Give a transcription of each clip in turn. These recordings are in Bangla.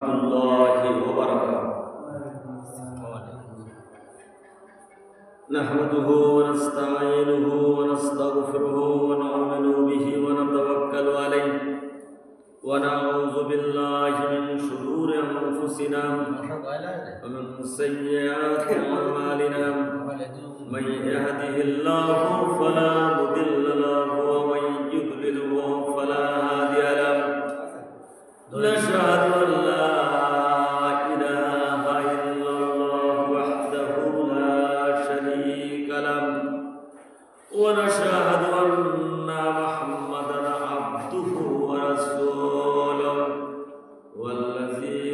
الله وبركاته. نحمده ونستعينه ونستغفره ونؤمن به ونتوكل عليه ونعوذ بالله من شرور أنفسنا ومن سيئات أعمالنا من يهده الله فلا مضل له ومن يضلل فلا هادي له نشهد أن لا إله إلا الله وحده لا شريك له ونشهد أن محمدا عبده ورسوله والذي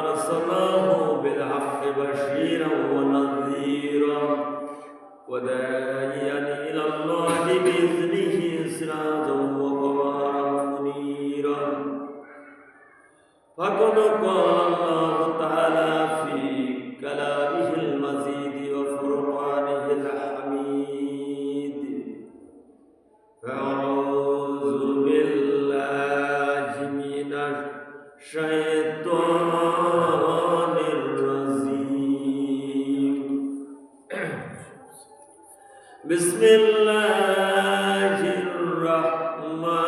أرسله بالحق بشيرا ونذيرا وداعيا إلى الله بإذنه سراجا وقمرا منيرا فقد قال الله تعالى في كلامه المزيد وفرقانه الحميد فأعوذ بالله من الشيطان الرجيم بسم الله الرحمن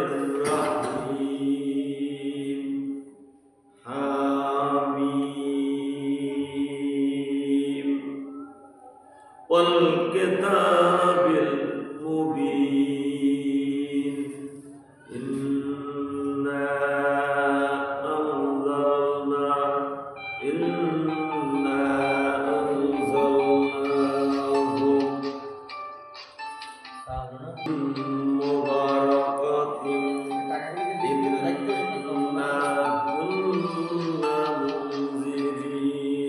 الرحيم حميم والكتاب المبين إنا أنزلناه مباركة إنا كنا منذرين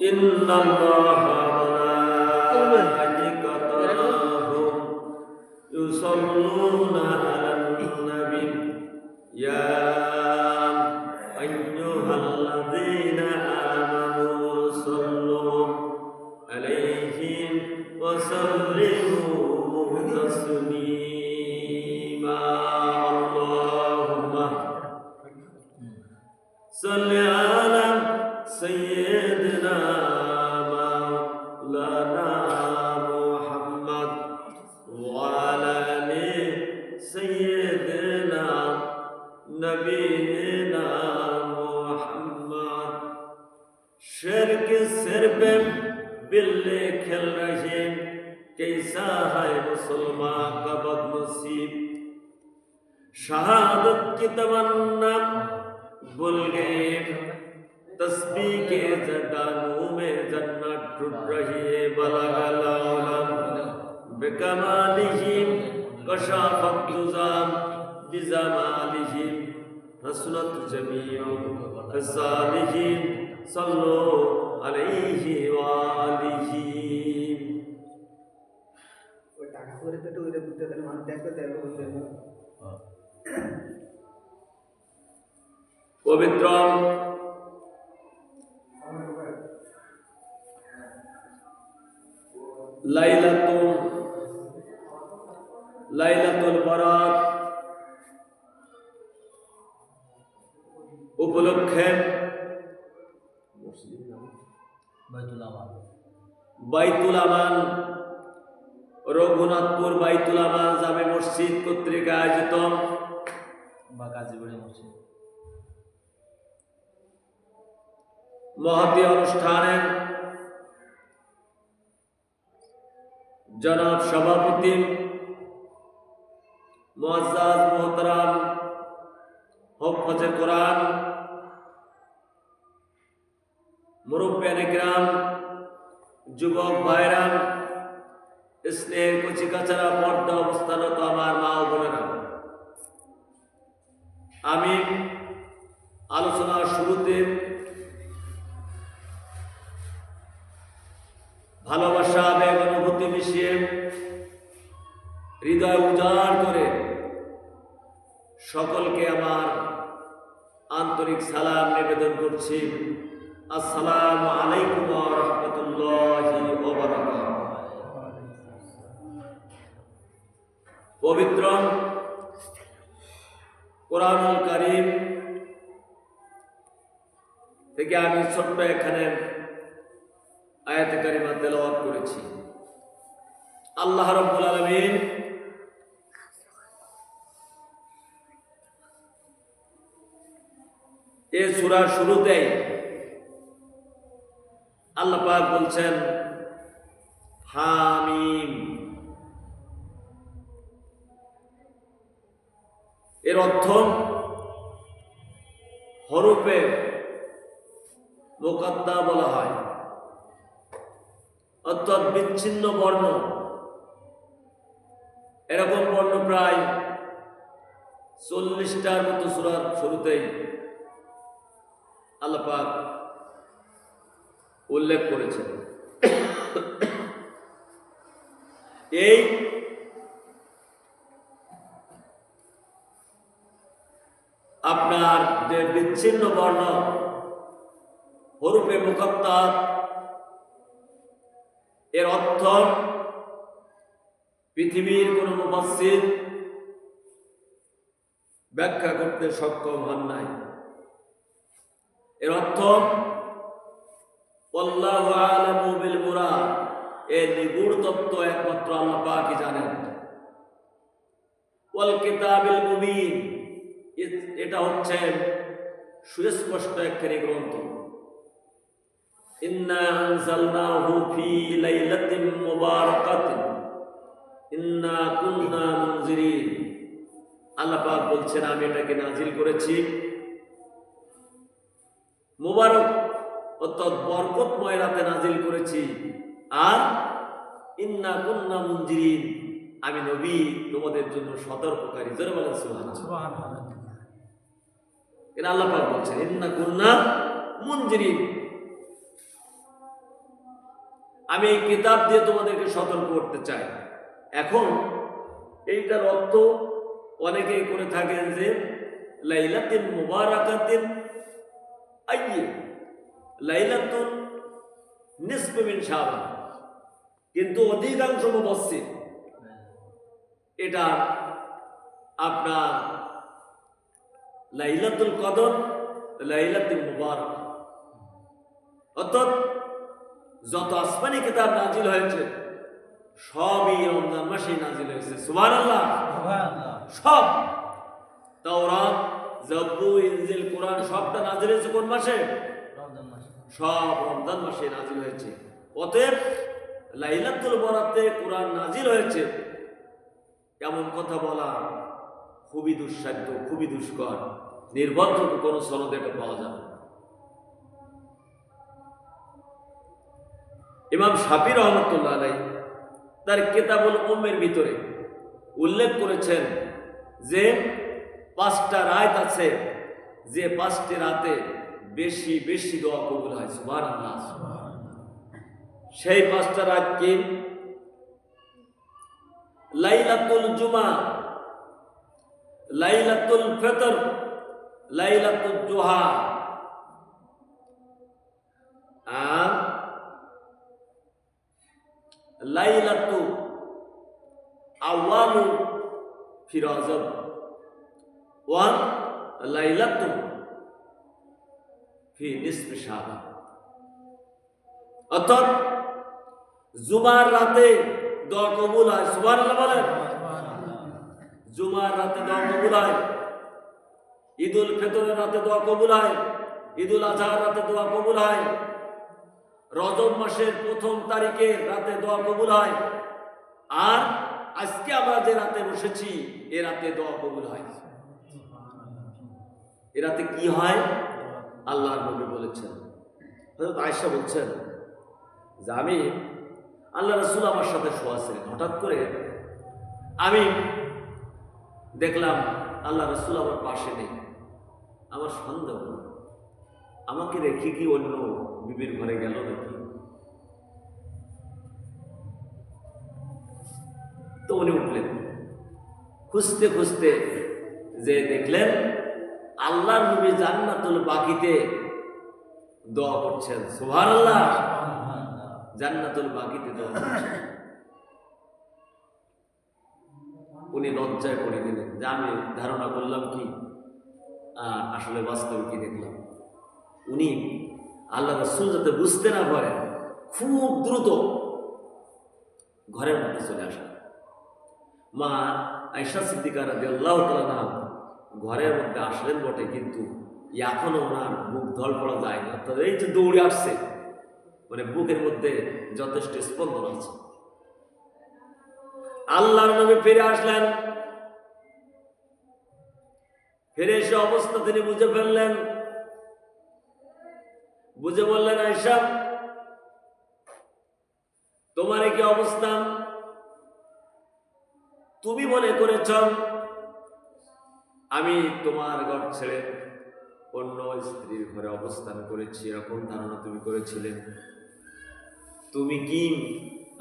إن الله وملائكته يصلون على النبي يا أيها الذين آمنوا صلوا عليه وسلموا تسليما اللهم صل على سيدنا مولانا محمد وعلى آل سيدنا نبينا محمد شرک سر پہ بلے کھل رہے کیسا ہے مسلمان کا بد نصیب شہادت کی تمنا بھول گئے تسبیح کے زدانوں میں جنت ٹوٹ رہی ہے بلغ العالم بکمالہم کشافت جزام بزمالہم حسنت جمیع خصالہم صلو علیہ وآلہ পবিত্র লাইলাতুল বারাত উপলক্ষে বাইতুল আমান রঘুনাথপুর বাইতুল আমান জামে মসজিদ কর্তৃক আয়োজিত বা গাজীবাড়ি মসজিদ মহতী অনুষ্ঠানে জনাব সভাপতি মুআজ্জাজ মুহতারাম হাফেজে কোরআন মুরব্বিয়ানে কিরাম যুবক ভাইরা স্নেহের কচিকাচারা পর্দা অবস্থানত আমার মা ও বোনেরা আমি আলোচনার শুরুতে ভালোবাসা আবেগ অনুভূতি মিশিয়ে হৃদয় উজাড় করে সকলকে আমার আন্তরিক সালাম নিবেদন করছি আসসালামু আলাইকুম ওয়া রাহমাতুল্লাহি ওয়া বারাকাতুহু। পবিত্র কোরআনুল কারীম থেকে আমি ছোট্ট এখানে আয়াতে কারিমা তেলাওয়াত করেছি। আল্লাহ রাব্বুল আলামিন এই সূরার শুরুতেই আল্লাহ পাক বলছেন হামিম। এর অর্থ হরফে মুকাদ্দা বলা হয়, অর্থাৎ বিচ্ছিন্ন বর্ণ। এরকম বর্ণ প্রায় 40টার মতো সূরার শুরুতেই আল্লাহ পাক উল্লেখ করেছেন। এই আপনার যে বিচ্ছিন্ন বর্ণ হরফে মুকাদ্দা, এর অর্থ পৃথিবীর কোন মুফাসসির ব্যাখ্যা করতে সক্ষম হন নাই। এর অর্থ আল্লাহু আ'লামু বিল মুরাদ, এর নিগূঢ় তত্ত্ব একমাত্র আল্লাহ পাকই জানেন। ওয়াল কিতাবিল মুবিন, এটা হচ্ছে সুস্পষ্ট একখানি গ্রন্থ। ইন্না আনজালনাহু ফি লাইলাতিন মুবারাকাতিন ইন্না কুন্না মুনজিরিন। আল্লাহ পাক বলছেন আমি এটাকে নাজিল করেছি মুবারক অর্থাৎ বরকতময় রাতে নাজিল করেছি। আর ইন্না কুন্না মুনজিরিন, আমি নবী তোমাদের জন্য সতর্ককারী। জোরে বলেন সুবহানাল্লাহ। এটা আল্লাহ পাক বলছেন ইন্না কুন্না মুনজিরিন, আমি এই কিতাব দিয়ে তোমাদেরকে সতর্ক করতে চাই। এখন এইটার অর্থ অনেকেই করে থাকেন যে লাইলাতিন মুবারাকাতিন আইয়্যি লাইলাতুন নিসফু মিন শাবান, কিন্তু অধিকাংশ মুফাসসির এটা আপনার লাইলাতুল কদর লাইলাতুল মুবারাক, অর্থাৎ যত আসমানি কিতাব নাজিল হয়েছে সবই রমজান মাসে নাজিল হয়েছে। সুবহানাল্লাহ, সব তাওরাত, জাবুর, ইনজিল, কোরআন সবটা নাজিল হয়েছে কোন মাসে? রমজান মাসে। সব রমজান মাসে নাজিল হয়েছে। অতএব লাইলাতুল বরাতে কোরআন নাজিল হয়েছে এমন কথা বলা খুবই দুঃসাধ্য, খুবই দুষ্কর। নির্ভরযোগ্য কোনো সনদ এটা পাওয়া যাবে না। ইমাম শাফি রহমাতুল্লাহ আলাইহি তার কিতাবুল উম্মের ভিতরে উল্লেখ করেছেন যে 5টা রাত আছে, যে 5টি রাতে বেশি বেশি দোয়া কবুল হয়। সুবহানাল্লাহ। সেই 5টা রাত কি? লাইলাতুল জুমা, লাইলাতুল ফিতর, লাইলাতুল জুহা, আর লাইলাতু আওয়ালু ফি রজব ওয়া লাইলাতু ফি নিসফি শাবান। অর্থাৎ জুমার রাতে দোয়া কবুল হয়। সুবহানাল্লাহ বলেন। জুমার রাতে দোয়া কবুল হয়, ঈদুল ফিতরের রাতে দোয়া কবুল হয়, ঈদুল আজহার রাতে দোয়া কবুল হয়, রজব মাসের 1ম তারিখের রাতে দোয়া কবুল হয়, আর আজকে আমরা যে রাতে বসেছি এ রাতে দোয়া কবুল হয়। এ রাতে কি হয়? আল্লাহর নবী বলেছেন, হযরত আয়েশা বলছেন যে আমি আল্লাহ রাসূল আমার সাথে শোয়া ছিলেন, হঠাৎ করে আমি দেখলাম আল্লাহ রাসূল আমার পাশে নেই। আমার সন্দেহ, আমাকে রেখে কি অন্য বিবির ঘরে গেল নাকি? তো উনি উঠলেন, খুঁজতে খুঁজতে যে দেখলেন আল্লাহর নবী জান্নাতুল বাকিতে দোয়া করছেন। সুবহানাল্লাহ। জান্নাতুল বাকিতে দোয়া করছেন। উনি লজ্জায় পড়ে গেলেন যে আমি ধারণা করলাম কি আর আসলে বাস্তবে কি দেখলাম, উনি আল্লাহ রাসূল যাতে বুঝতে না পারেন খুব দ্রুত ঘরের মধ্যে চলে আসেন। মা আয়েশা সিদ্দিকা রাদিয়াল্লাহু তাআলা আনহা ঘরের মধ্যে আসলেন বটে, কিন্তু এখনো ওনার বুক ধড়ফড়া যায় না। অর্থাৎ এই যে দৌড়ে আসছে, মানে বুকের মধ্যে যথেষ্ট স্পন্দন আছে। আল্লাহর নবী ফিরে আসলেন, ফিরে এসে অবস্থা তিনি বুঝে ফেললেন, বুঝে বললেন, আয়েশা তোমার কি অবস্থা? তুমি মনে করেছ আমি তোমার ঘর ছেড়ে অন্য স্ত্রীর ঘরে অবস্থান করেছি, এরকম ধারণা তুমি করেছিলে। তুমি কি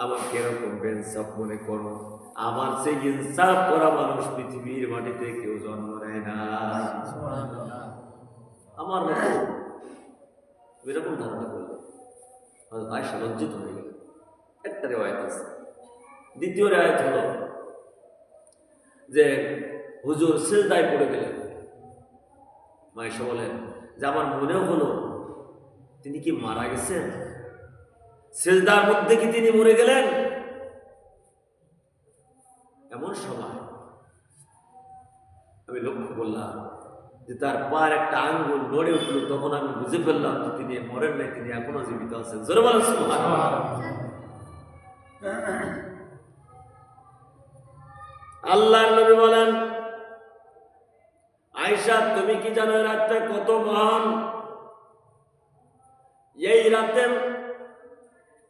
আমাকে এরকম বেইনসাফ মনে করো? আমার সেই ইনসাফ করা মানুষ পৃথিবীর মাটিতে কেউ জন্ম নেয় না, আমার মতো এরকম ধারণা করলো। আয়েশা লজ্জিত হয়ে গেল। একটা রেওয়ায়েত আছে। দ্বিতীয় রেওয়ায়েত হলো যে হুজুর সিজদায় পড়ে গেলেন। আয়েশা বলেন যে আমার মনেও হলো তিনি কি মারা গেছেন, সিজদার মধ্যে কি তিনি মরে গেলেন। এমন সময় আমি লক্ষ্য করলাম যে তার পার একটা আঙ্গুল নড়ে উঠল। তখন আমি বুঝে ফেললাম যে তিনি মরেন নাই, তিনি এখনো জীবিত আছেন। জোরে বলেন সুবহানাল্লাহ। আল্লাহর নবী বলেন, আয়েশা তুমি কি জানো রাতটা কত মহান? এই রাতে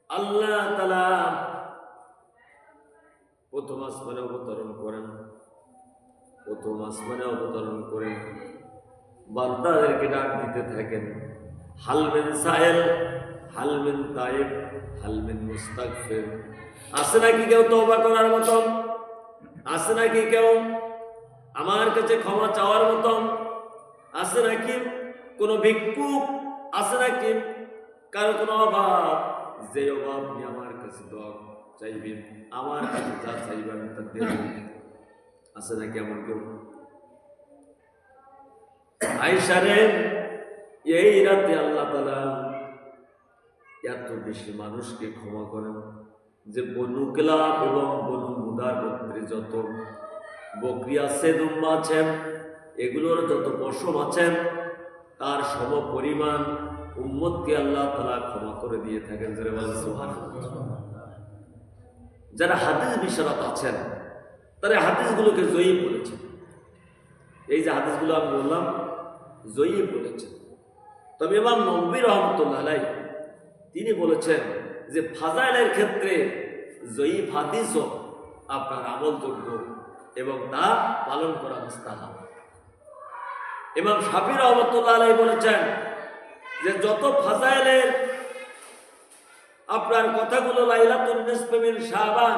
আল্লাহ তাআলা প্রথম আসমানে অবতরণ করেন, প্রথম আসমানে অবতরণ করে বান্দাদেরকে ডাক দিতে থাকেন, হাল মিন সাইল, হাল মিন তাইব, হাল মিন মুস্তাগফির। আছে নাকি কেউ তওবা করার মতো? আছে নাকি কেউ আমার কাছে ক্ষমা চাওয়ার মতো? আছে নাকি কোনো ভিক্ষুক? আছে নাকি কারো কোনো অভাব, যে অভাব নিয়ে আমার কাছে দোয়া চাইবেন, আমার কাছে যা চাইবেন তা দেবেন? আছে নাকি এমন কেউ? আয়েশা রে, এই রাতে আল্লাহ তাআলা এত বেশি মানুষকে ক্ষমা করেন যে বনু কিলাব এবং বনু মুদার গোত্রে যত বকরি আছে, দুম্বা আছেন, এগুলোর যত পশম আছেন, তার সম পরিমাণ উম্মতকে আল্লাহ তাআলা ক্ষমা করে দিয়ে থাকেন। যারা বলেন সুবহানাল্লাহ। যারা হাদিস বিশারদ আছেন তারা হাদিসগুলোকে জয়ীফ বলেছেন। এই যে হাদিসগুলো আমি বললাম জয়ীফ বলেছেন। তবে ইমাম নববী রাহমাতুল্লাহ আলাইহি তিনি বলেছেন যে ফাজাইলের ক্ষেত্রে জয়ীফ হাদিসও আপনার আমলযোগ্য এবং তা পালন করা মুস্তাহাব। ইমাম শাফি রাহমাতুল্লাহ আলাইহি বলেছেন যে যত ফাজাইলের আপনার কথাগুলো লাইলাতুন নিসফে মিন শাবান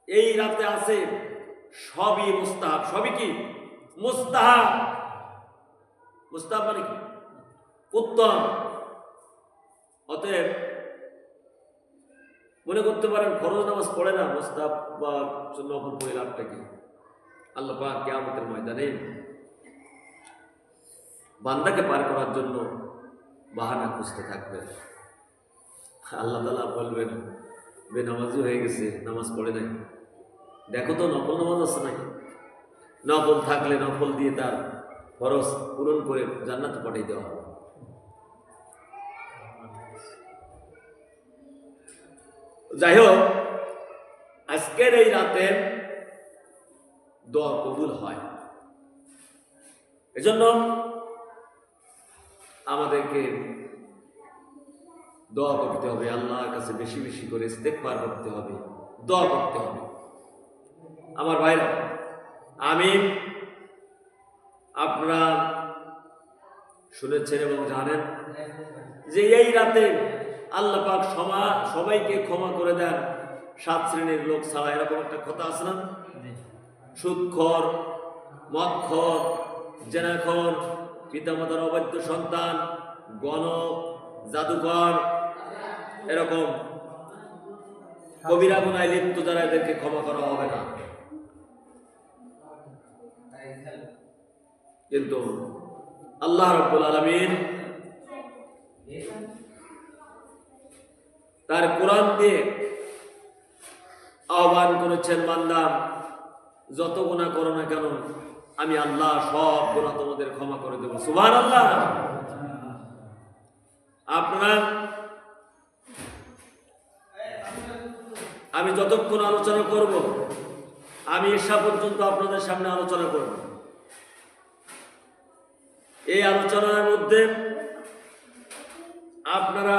এই রাতে আছে, সবই মুস্তাহাব। সবই কি? মুস্তাহাব। মুস্তাহাব মানে কি? উত্তম। অতএব মনে করতে পারেন ফরজ নামাজ পড়ে না, মুস্তাহাব বা নফল পড়ে লাভটা কি? আল্লাহ পাক কিয়ামতের ময়দানে বান্দাকে পার করার জন্য বাহানা খুঁজতে থাকবে। আল্লাহ তাআলা বলবেন বেনামাজি হয়ে গেছে, নামাজ পড়ে নাই, দেখো তো নফল নামাজ আছে নাকি? নফল থাকলে নফল দিয়ে তার ফরজ পূরণ করে জান্নাতে পাঠিয়ে দেওয়া হবে। যাই হোক, আজকের এই রাতে দোয়া কবুল হয়, এজন্য আমাদেরকে দোয়া করতে হবে, আল্লাহর কাছে বেশি বেশি করে ইস্তেগফার করতে হবে, দোয়া করতে হবে। আমার ভাইরা, আমি আপনারা শুনেছেন এবং জানেন যে এই রাতে আল্লাহ পাক সবাইকে ক্ষমা করে দেন 7 শ্রেণীর লোক ছাড়া। এরকম একটা কথা আছে না? সুদখোর, মদখোর, জেনাখোর, পিতামাতার অবাধ্য সন্তান, গণক, জাদুকর, এরকম কবিরা গুনায় লিপ্ত যারা, এদেরকে ক্ষমা করা হবে না। কিন্তু আল্লাহ রাব্বুল আলামিন তার কোরআন দিয়ে আহ্বান করেছেন, বান্দা যত গুনাহ করো না কেন আমি আল্লাহ সব গুনাহ তোমাদের ক্ষমা করে দেব। সুবহানাল্লাহ। আপনারা আমি যতক্ষণ আলোচনা করব, আমি এসা পর্যন্ত আপনাদের সামনে আলোচনা করব। এই আলোচনার মধ্যে আপনারা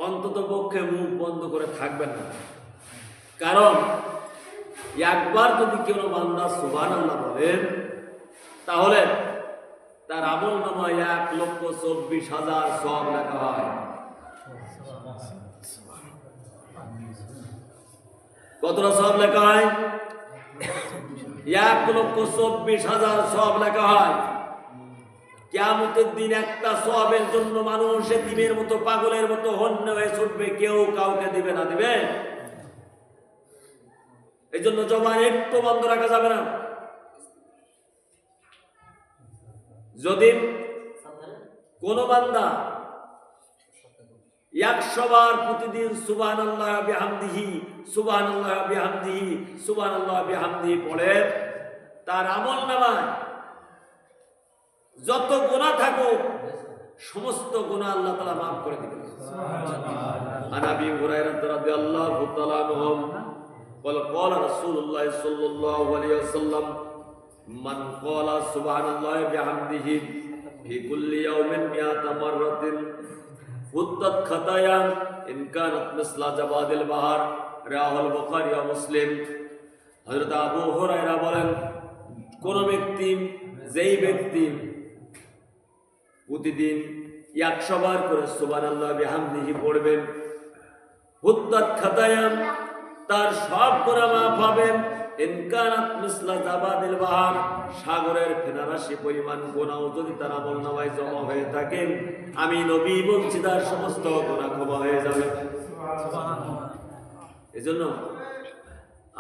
অন্তত পক্ষে মুখ বন্ধ করে থাকবেন না, কারণ একবার যদি কেউ বান্দা সুবহানাল্লাহ বলেন তাহলে তার আমল নামায় 1,24,000 সওয়াব লেখা হয়। কতটা সওয়াব লেখা হয়? 1,24,000 সওয়াব লেখা হয়। কিয়ামতের দিন একটা সওয়াবের জন্য মানুষ এতিমের মতো পাগলের মতো হন্যে হয়ে ছুটবে, কেউ কাউকে দিবে না। দিবে? এই জন্য জবান একটু বন্ধ রাখা যাবে না। যদি কোন বান্দা 100 বার প্রতিদিন সুবহানাল্লাহ বিহামদিহি সুবহানাল্লাহ বিহামদিহি সুবহানাল্লাহ বিহামদিহি পড়ে, তার আমল নামায় যত গুনাহ থাকুক সমস্ত গুনাহ আল্লাহ তাআলা মাফ করে দিবেন। আন আবি হুরায়রা রাদিয়াল্লাহু তাআলা আনহু قال قال رسول الله صلى الله عليه وسلم من قال سبحان الله بحمده في كل يوم 100 مرة حطت خطايا إن كانت مثل زباد البحر رواه البخاري ومسلم। হযরত আবু হুরায়রা বলেন, কোন ব্যক্তি, যেই ব্যক্তি প্রতিদিন 100 বার করে সুবহানাল্লাহ বিহামদিহি পড়বেন, হুত্তাত খাতায়া, তার সব গুনাহ মাফ হবে। ইনকানাত মিসলা জাবাদিল বাহার, সাগরের ফেনারাশি পরিমাণ গুনাহ যদি তার আমলনামায় জমা হয়ে থাকে, আমি নবী বলছি তার সমস্ত গুনাহ ক্ষমা হয়ে যাবে। সুবহানাল্লাহ। এজন্য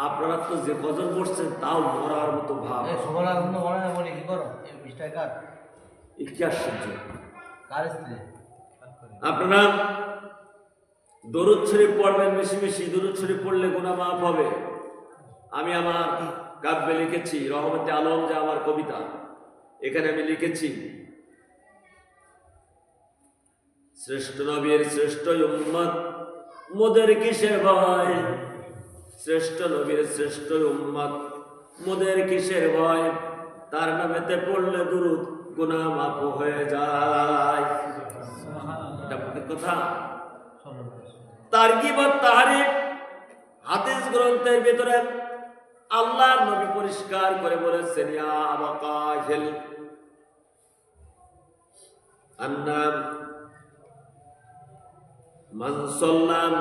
আপনারা তো যে কজন পড়ছেন তাও মরার মতো ভাব। এই সুবহানাল্লাহ মনে হয় বলে কি করো? এই বিষয়টা কার? কি আশ্চর্য! কার স্ত্রী? আপনারা দরুদ শরীফ পড়বেন বেশি বেশি। দরুদ শরীফ পড়লে গুনাহ মাফ হবে। আমি আমার কাব্যে লিখেছি, রহমতে আলম যে আমার কবিতা, এখানে আমি লিখেছি, শ্রেষ্ঠ নবীর শ্রেষ্ঠ উম্মত মোদের কিসের ভয়, শ্রেষ্ঠ নবীর শ্রেষ্ঠ উম্মত মোদের কিসের ভয়, তার নামেতে পড়লে দুরুদ গুনাহ মাফ হয়ে যায়। এটা মুখের কথা। তারগিব ওয়াত তাহরিব হাদিস গ্রন্থের ভিতরে আল্লাহর নবী পরিষ্কার করে বলেছেন, ইয়া আবা কাহিল আন্না মান সাল্লাম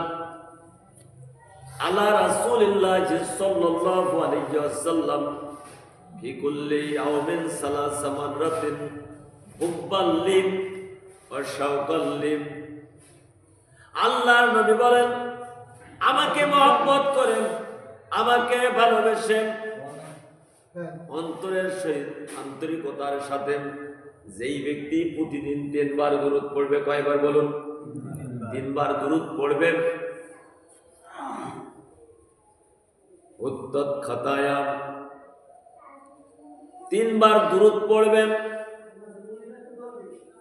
আলা রাসূলিল্লাহ সাল্লাল্লাহু আলাইহি ওয়াসাল্লাম ফি কুল্লি ইয়াউমিন সালাসা মাররাতিন হুব্বাল লিন ওয়া শাওকাল লিন। আল্লাহর নবী বলেন, আমাকে মহব্বত করেন, আমাকে ভালোবেসেন অন্তরের সহিত আন্তরিকতার সাথে, যেই ব্যক্তি প্রতিদিন 3 বার দুরূদ পড়বে। কয়বার বলুন? 3 বার দুরূদ পড়বে। উত্তত খাতায়া, 3 বার দুরূদ পড়বেন।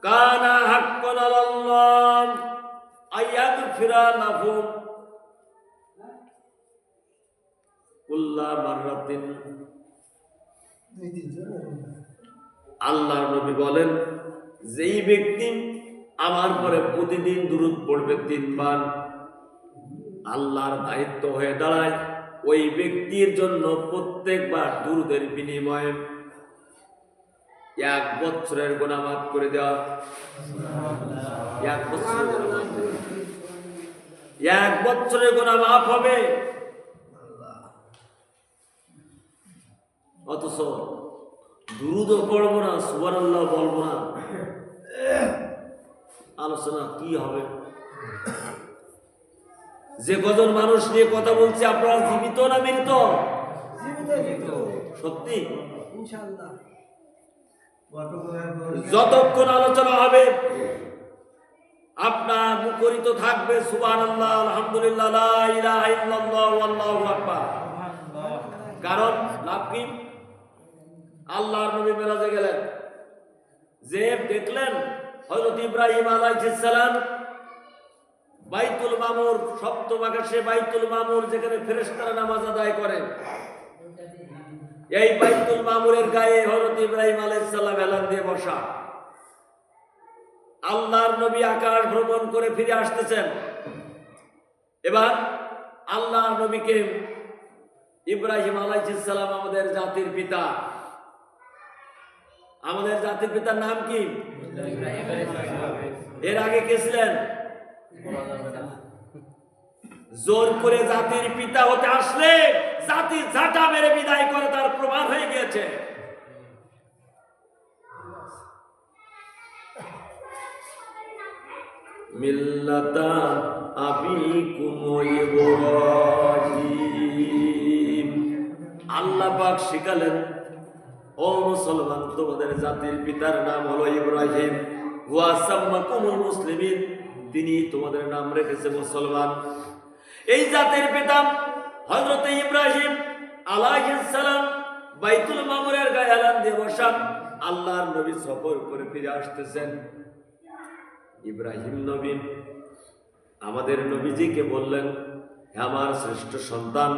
কানা হাক্কান আলাল্লাহ আয়াগফিরা লাহুম কুল্লা মাররাতিন। আল্লাহর নবী বলেন, যেই ব্যক্তি আমার পরে প্রতিদিন দুরূদ পড়বে 3 বার, আল্লাহর দায়িত্ব হয়ে দাঁড়ায় ওই ব্যক্তির জন্য প্রত্যেকবার দুরূদের বিনিময়ে 1 বছরের গুনাহ মাফ করে দেওয়া। 1 বছরের গুনাহ মাফ হবে। 1 বছরের গুনাহ মাফ হবে। অথচ দুরূদও পড়বো না, সুবহানাল্লাহ বলবো না, আলোচনা কি হবে? যে কজন মানুষ নিয়ে কথা বলছি, আপনারা জীবিত না মৃত? সত্যি? ইনশাআল্লাহ। যতক্ষণ আলোচনা হবে আপনার মুখরিত থাকবে সুবহানাল্লাহ, আলহামদুলিল্লাহ, লা ইলাহা ইল্লাল্লাহ, আল্লাহু আকবার। কারণ লাভ কি? আল্লাহর নবী মেরাজে গেলেন, যে দেখলেন হযরত ইব্রাহিম আলাইহিস সালাম বাইতুল মামুর, সপ্তম আকাশে বাইতুল মামুর, যেখানে ফেরেশতারা নামাজ আদায় করেন, এই বাইতুল মামুরের গায়ে হযরত ইব্রাহিম আলাইহিস সালাম এলান দিয়ে বসা। আল্লাহর নবী আকাশ ভ্রমণ করে ফিরে আসতেছেন। এবার আল্লাহর নবীকে ইব্রাহিম আলাইহিস সালাম আমাদের জাতির পিতা, আমাদের জাতির পিতার নাম কি? এর আগে কে ছিলেন? জোর করে জাতির পিতা হতে আসলে জাতি ঝাঁটা মেরে বিদায় করে, তার প্রমাণ হয়ে গিয়েছে। মিল্লাতা আবিকুম ইব্রাহিম, আল্লাহ পাক শিখালেন, ও মুসলমান, তোমাদের জাতির পিতার নাম হলো ইব্রাহিম। ওয়া সাম্মাকুমুল মুসলিমিন, তিনি তোমাদের নাম রেখেছে মুসলমান। এই জাতির পিতা হযরত ইব্রাহিম আলাইহিস সালাম বাইতুল মামুরের গায়ে এলান দিয়ে বসা। আল্লাহর নবী সফর করে ফিরে আসতেছেন। ইব্রাহিম নবী আমাদের নবীজিকে বললেন, হে আমার শ্রেষ্ঠ সন্তান,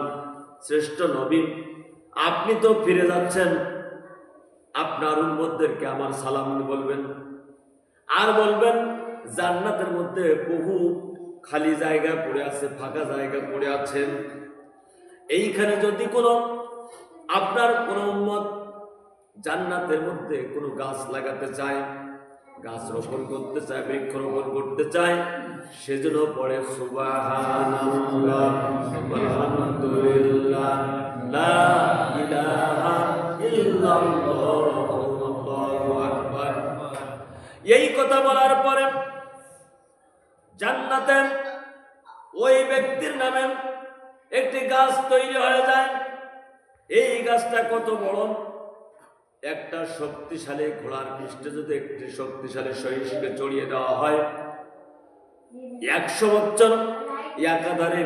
শ্রেষ্ঠ নবী, আপনি তো ফিরে যাচ্ছেন, আপনার উম্মতদেরকে আমার সালাম বলবেন, আর বলবেন জান্নাতের মধ্যে বহু খালি জায়গা পড়ে আছে, ফাঁকা জায়গা পড়ে আছেন। এইখানে যদি কোনো আপনার কোনো উম্মত জান্নাতের মধ্যে কোনো গাছ লাগাতে চায়, গাছ রোপণ করতে চায়, বৃক্ষ রোপণ করতে চায়, সেজন্য পড়ে সুবহানাল্লাহ, আলহামদুলিল্লাহ, লা ইলাহা ইল্লাল্লাহ, আল্লাহু আকবার। এই কথা বলার পরে জান্নাতে ওই ব্যক্তির নামে একটি গাছ তৈরি হয়ে যায়। এই গাছটা কত বড়? একটা শক্তিশালী ঘোড়ার পৃষ্ঠে যদি একটি শক্তিশালী সহিংসকে চড়িয়ে দেওয়া হয়, 100 বছর একাধারে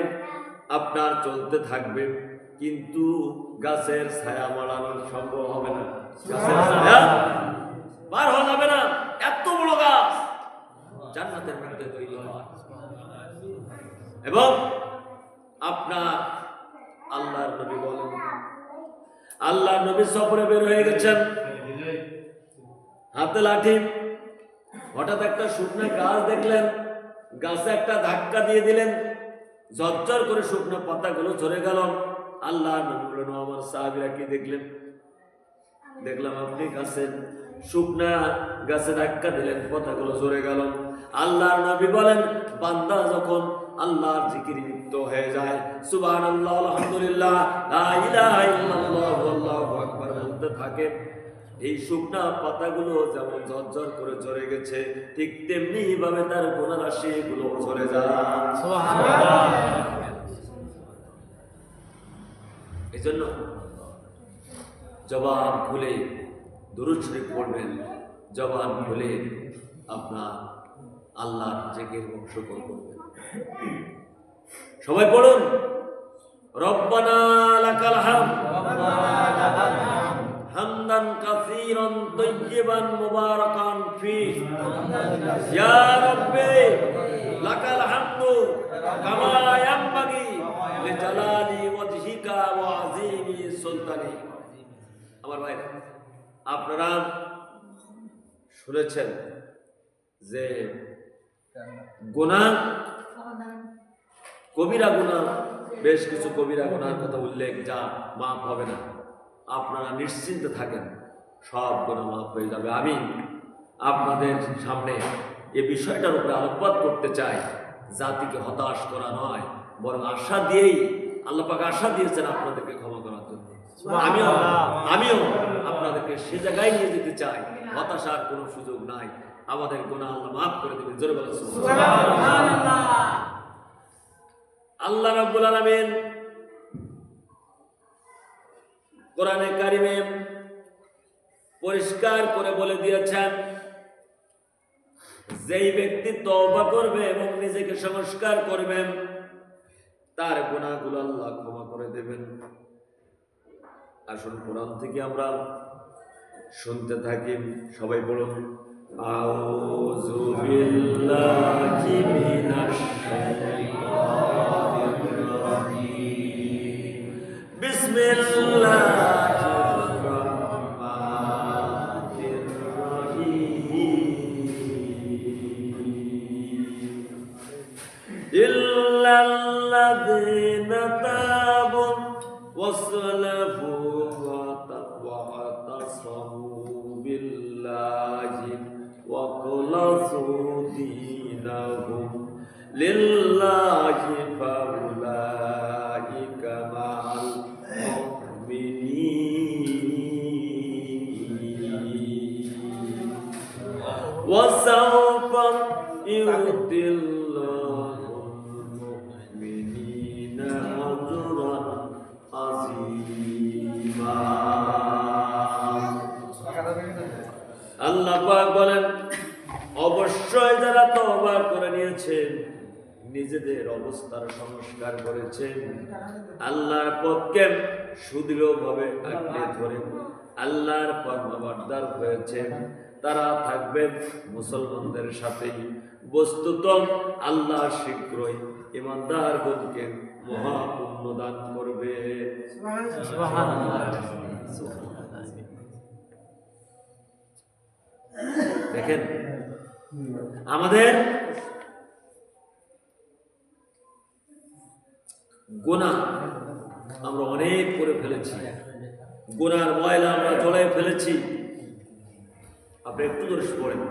আপনার চলতে থাকবে, কিন্তু গাছের ছায়া মাড়ানো সম্ভব হবে না, গাছের ছায়া পার হওয়া যাবে না। এত বড় গাছ জান্নাতের মধ্যে তৈরি হয়। এবং আপনার আল্লাহর নবী বলেন, আল্লাহর নবী সফরে বের হয়ে গেছেন, হাতে লাঠি। হঠাৎ একটা শুকনো গাছ দেখলেন, গাছে একটা ধাক্কা দিয়ে দিলেন, ঝরঝর করে শুকনো পাতাগুলো ঝরে গেল। আল্লাহর নবী বলেন, আমার সাহাবীরা কি দেখলেন? দেখলাম আপনি গাছের শুকনা গাছে ধাক্কা দিলেন, পাতাগুলো ঝরে গেল। আল্লাহর নবী বলেন, বান্দা যখন আল্লাহর জিকিরে লিপ্ত হয়ে যায়, সুবহানাল্লাহ, আলহামদুলিল্লাহ, লা ইলাহা ইল্লাল্লাহ, আল্লাহু আকবার বলতে থাকে, এই শুকনা পাতাগুলো যেমন ঝরঝর করে ঝরে গেছে, ঠিক তেমনি ভাবে তার গুনাহ রাশি গুলো ঝরে যায়। সুবহানাল্লাহ। এজন্য জবান খুলে দুরূদ শরীফ পড়বেন, জবান খুলে আপনার আল্লাহর জিকির শুকর করবেন। সবাই পড়ুন, রব্বানা লাকাল হামদ হামদান কাসীরান তাইয়িবান মুবারাকান ফীহি, ইয়া রাব্বি লাকাল হামদু কামা ইয়ানবাগি লিজালালি ওয়াজহিকা ওয়া আযীমি সুলতানি। আমার ভাইরা, আপনারা শুনেছেন যে গুনাহ, কবিরা গুনাহ, বেশ কিছু কবিরা গুনাহর কথা উল্লেখ, যা মাফ হবে না। আপনারা নিশ্চিন্তে থাকেন, সব গুনাহ মাফ হয়ে যাবে। আমি আপনাদের সামনে এই বিষয়টার উপরে আলোকপাত করতে চাই। জাতিকে হতাশ করা নয়, বরং আশা দিয়েই, আল্লাহ পাক আশা দিয়েছেন আপনাদেরকে ক্ষমা করার জন্য। আমিও আপনাদেরকে সে জায়গায় নিয়ে যেতে চাই, হতাশার কোনো সুযোগ নাই। আমাদের গুনাহ আল্লাহ মাফ করে দেবেন। জোরে বলেন সুবহানাল্লাহ। আল্লাহ রাব্বুল আলামিন কোরআনে কারিমে পরিষ্কার করে বলে দিয়েছেন, যেই ব্যক্তি তওবা করবে এবং নিজেকে সংস্কার করবেন তার গুনাহগুলো আল্লাহ ক্ষমা করে দেবেন। আসুন কোরআন থেকে আমরা শুনতে থাকি, সবাই বলুন আউযু বিল্লাহি মিনাশ শাইতানির রাজীম বিসমিল্লাহির রাহমানির রাহিম ইল্লাল্লাযীনা তাবু ওয়াসলাফু واعتصموا بالله وخلصوا دينهم لله فأولئك مع المؤمنين وسوف يؤتي الله المؤمنين أجرا عظيما। আল্লাহ পাক বলেন, অবশ্যই যারা তওবা করে নিয়েছেন, নিজেদের অবস্থার সংস্কার করেছেন, আল্লাহর পক্ষে সুদৃঢ়ভাবে আঁকড়ে ধরে আল্লাহর ফরমাবরদার হয়েছেন, তারা থাকবেন মুসলমানদের সাথেই। বস্তুত আল্লাহ শীঘ্রই ঈমানদারগণকে মহা পুণ্য দান করবে। সুবহানাল্লাহ। দেখেন, আমাদের গুনাহ আমরা অনেক করে ফেলেছি, গুনার ময়লা আমরা জড়াই ফেলেছি। আপনি একটু দূরে পড়েন,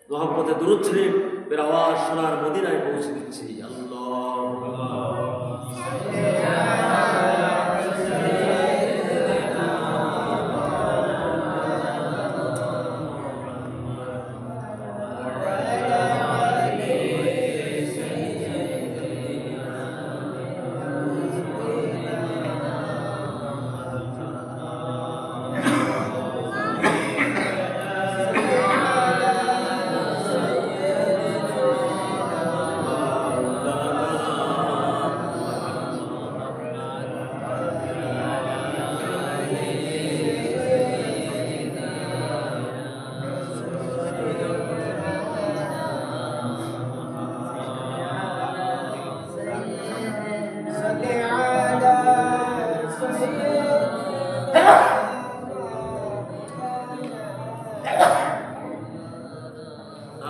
মহব্বতে দুরূদ শরীফের আওয়াজ সোনার মদিনায় পৌঁছে দিচ্ছি।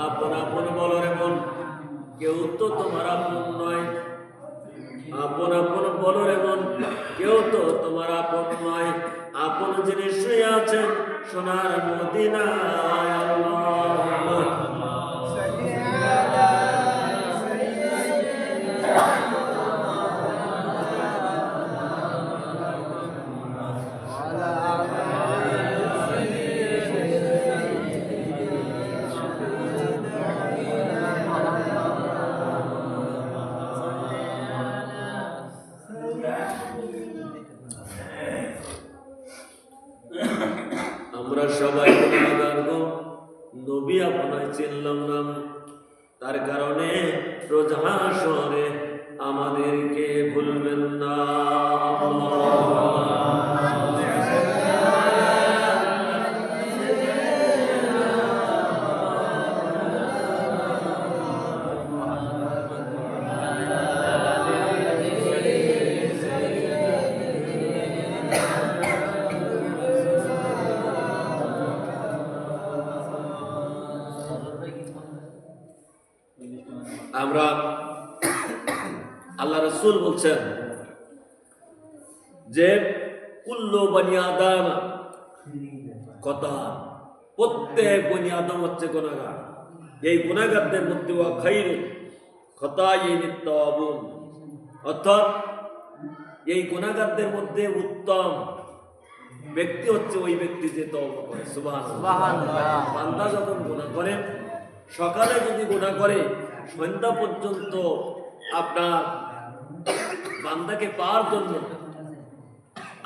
আপন আপন বলো রে মন, কেউ তো তোমার আপন নয়। আপন আপন বলো রে মন, কেউ তো তোমার আপন নয়। আপন যিনি শুয়ে আছেন সোনার মদিনায়, আল্লাহুম্মা সাল্লি আলা আমরা সবাই গুনাহগার গো, নবী আপনায় চিনলাম না, তার কারণে রোজ হাসরে আমাদেরকে ভুলবেন না। আমরা আল্লাহ রাসূল বলছেন যে কুল্লু বনি আদম খতা, প্রত্যেক বনি আদম হচ্ছে গুনাহগার। এই গুনাহগারদের মধ্যে ওয়া খায়রু খতায়িনিত তাওয়াবুন, অর্থাৎ এই গুনাহগারদের মধ্যে উত্তম ব্যক্তি হচ্ছে ওই ব্যক্তি যে তওবা করে। সুবহানাল্লাহ। বান্দা যখন গুনাহ করে, সকালে যদি গুনাহ করে সন্ধ্যা পর্যন্ত আপনার বান্দাকে পাওয়ার জন্য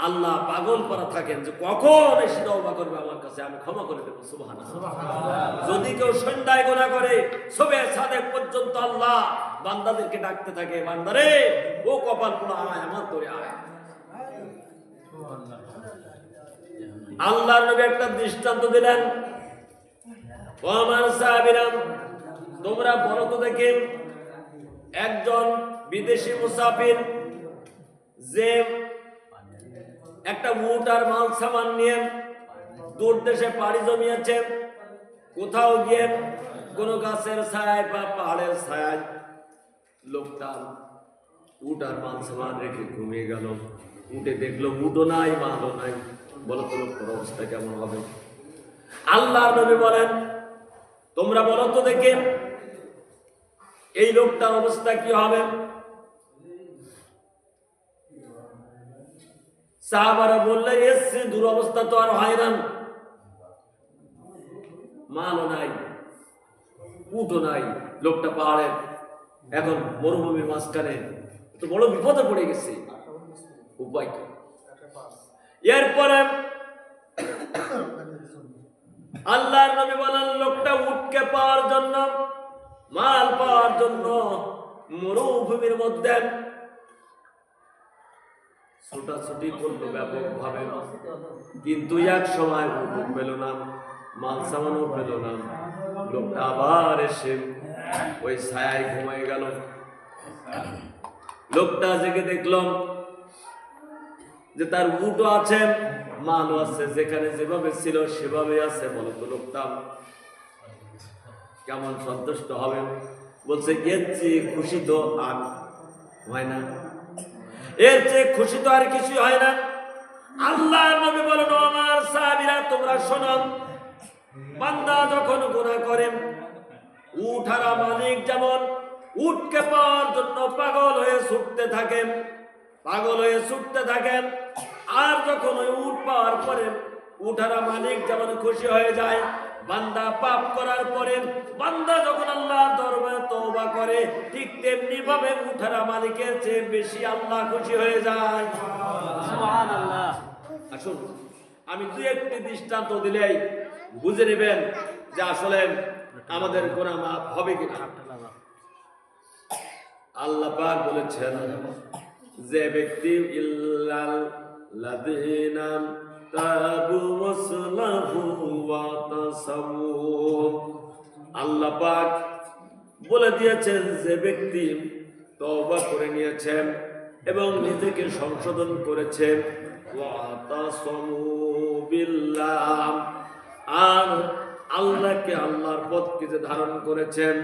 আল্লাহ পাগল করা থাকেন যে কখন এসে তওবা করবে আমার কাছে, আমি ক্ষমা করে দেবো। সুবহানাল্লাহ। যদি কেউ সন্ধ্যায় গুনাহ করে সবে সাদেক পর্যন্ত আল্লাহ বান্দাদেরকে ডাকতে থাকে, বান্দারে ও কপাল পোড়া আয় আমার তোরে আয়। আল্লাহর নবী একটা দৃষ্টান্ত দিলেন, ও আমার সাহাবীরা তোমরা বলো তো দেখি, একজন বিদেশি মুসাফির যে একটা উট আর মাল সামান নিয়ে দূর দেশে পাড়ি জমিয়েছে, কোথাও গিয়ে কোনো গাছের ছায়ায় বা পাহাড়ের ছায়ায় লোকটা উট আর মাল সামান রেখে ঘুমিয়ে গেল। উঠে দেখলো উটও নাই মালও নাই, বলো তো লোকটার অবস্থা কেমন হবে? আল্লাহর নবী বলেন, তোমরা বলো তো দেখি এই লোকটার অবস্থা কি হবে? সাহাবারা বললেন, এর চেয়ে দুরবস্থা তো আর হয় না, মালও নাই উটও নাই, লোকটা পাহাড়ে এখন মরুভূমির মাঝখানে, তো বড় বিপদে পড়ে গেছে, উপায় কি? এরপরে আল্লাহর নবী বলেন, লোকটা উটকে পাওয়ার জন্য, মাল পাওয়ার জন্য মরুভূমির মধ্যে ছোটাছুটি করলো ব্যাপক ভাবে, কিন্তু এক সময় উট পেল না, মাল সামানও পেল না। লোকটা আবার এসে ওই ছায়ায় ঘুমিয়ে গেল। লোকটা জেগে দেখলাম যে তার উটও আছে, মালও আছে, যেখানে যেভাবে ছিল সেভাবে আছে। বলো তো লোকটা কেমন সন্তুষ্ট হবে? বলছে, এর চেয়ে খুশি তো আর হয় না, এর চেয়ে খুশি তো আর কিছুই হয় না। আল্লাহর নবী বলেন, আমার সাহাবীরা তোমরা শোনো, বান্দা যখন গুনাহ করে উঠারা মালিক যেমন উটকে পাওয়ার জন্য পাগল হয়ে ছুটতে থাকেন, পাগল হয়ে ছুটতে থাকেন, আর যখন ওই উট পাওয়ার পরে উঠারা মালিক যেমন খুশি হয়ে যায়, বান্দা পাপ করার পরে বান্দা যখন আল্লাহর দরবারে তওবা করে, ঠিক তেমনি ভাবে উঠারা মালিকের চেয়ে বেশি আল্লাহ খুশি হয়ে যায়। সুবহানাল্লাহ। আসুন আমি দুই একটি দৃষ্টান্ত দিলেই বুঝে নেবেন যে আসলে আমাদের গুনাহ মাফ হবে কিনা। আল্লাহ পাক বলেছেন, যে ব্যক্তি ইল্লাল লাযিনা তাবু ওয়াসলাহু ওয়া তাসামু, আল্লাহ পাক বলে দিয়েছেন যে ব্যক্তি তওবা করে নিয়েছেন এবং নিজেকে সংশোধন করেছেন, ওয়া তাসামু বিল্লাহ, আর আল্লাহকে আল্লাহর পথকে যে ধারণ করেছেন,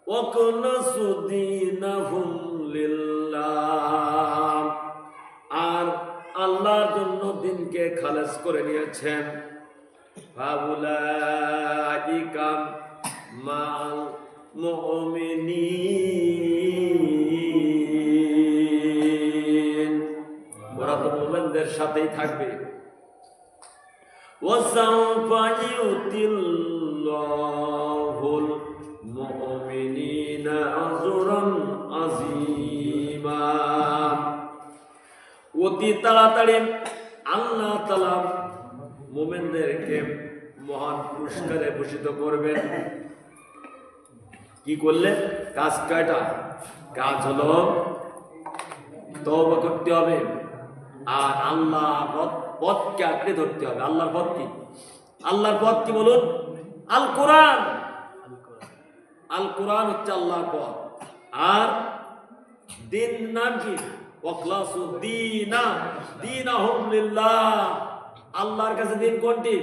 ওয়াকনাসু দীনাহুম লিল্লাহ, আর আল্লাহর জন্য দিনকে খালেস করে নিয়েছেন, ফাউলাইকা মাল মুমিনিন, ওরা তো মুমিনদের সাথেই থাকবে। ওয়াসাউফা ইউতিল্লাহুল মুমিনিনা আজরান আযীমা, অতি তাড়াতাড়ি আল্লাহ তাআলা মুমিনদেরকে মহান পুরস্কারে ভূষিত করবেন। কি করলে? কাজ কয়টা? কাজ হলো তওবা করতে হবে আর আল্লাহ পথকে আঁকড়ে ধরতে হবে। আল্লাহর পথ কি? আল্লাহর পথ কি বলুন? আল কোরআন। আল কোরআন হচ্ছে আল্লাহর পথ। আর দিন নাম কি? ওয়াখলাসু দীনা দীনাহুম লিল্লাহ, আল্লাহর কাছে দিন কোনটি?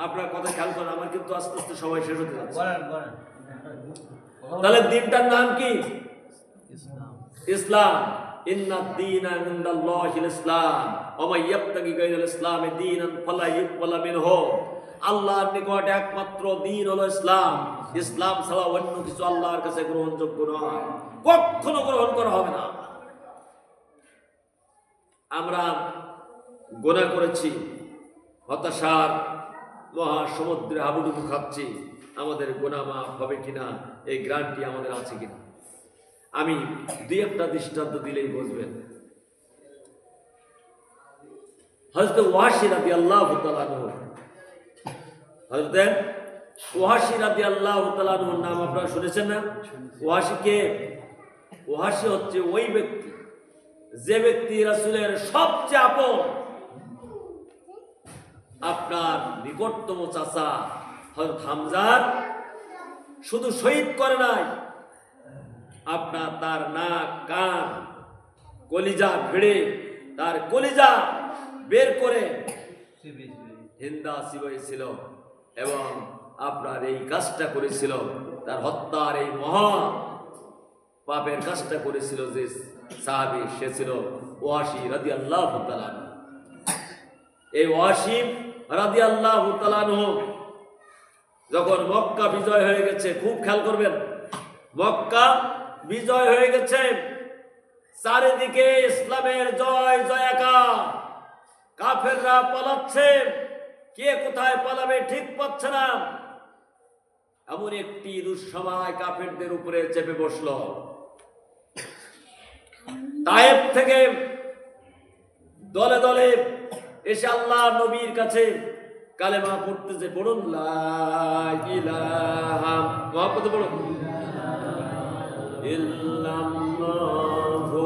আপনার কথা খেয়াল করেন, আমার কিন্তু আস্তে আস্তে সময় শেষ হতে যাচ্ছে। তাহলে দিনটার নাম কি? ইসলাম। ইন্নাদ দীনা ইনদাল্লাহিল ইসলাম ওয়া মান ইয়াবতাগি গায়রাল ইসলামি দীনান ফালা ইউকবালা মিনহু, আল্লাহর নিকট একমাত্র দ্বীন হলো ইসলাম। ইসলাম ছাড়া অন্য কিছু আল্লাহর কাছে গ্রহণযোগ্য নয়, কখনো গ্রহণ করা হবে না। আমরা গুনাহ করেছি, হতাশার মহাসমুদ্রে হাবুডুবু খাচ্ছি, আমাদের গুনাহ মাফ হবে কিনা এই গ্যারান্টি আমাদের আছে কিনা? আমি দুই একটা দৃষ্টান্ত দিলেই বুঝবেন। হযরত ওয়াসি রাদিয়াল্লাহু তাআলা আনহু, হযরত ওয়াসি রাদিয়াল্লাহু তাআলা আনহুর নাম আপনারা শুনেছেন না? ওয়াসি কে? ওয়াসি হচ্ছে ওই ব্যক্তি যে ব্যক্তি রাসূলের সবচেয়ে আপন, আপনার নিকটতম চাচা হযরত হামজার শুধু শহীদ করে নাই, আপনার তার নাক কান কলিজা ফেড়ে তার কলিজা বের করে হিন্দা সিবাইছিল এবং আপনার এই কাজটা করেছিল, তার হত্যার এই মহা পাপের কাজটা করেছিল যে সাহাবী, সে ছিল ওয়াসি রাদিয়াল্লাহু তাআলা। এই ওয়াসি রাদিয়াল্লাহু তাআলা যখন মক্কা বিজয় হয়ে গেছে, খুব খেয়াল করবেন, মক্কা বিজয় হয়ে গেছে, চারিদিকে ইসলামের জয় জয়কার, কাফেররা পালাচ্ছে, কে কোথায় পালাবে ঠিক পাচ্ছে না। এমন একটি দুঃসময় কাফেরদের উপরে চেপে বসলো। তায়েফ থেকে দলে দলে এসে আল্লাহ নবীর কাছে কালেমা পড়তেছে, পড়ুন লা ইলাহা মুহাম্মাদুর ইল্লাল্লাহু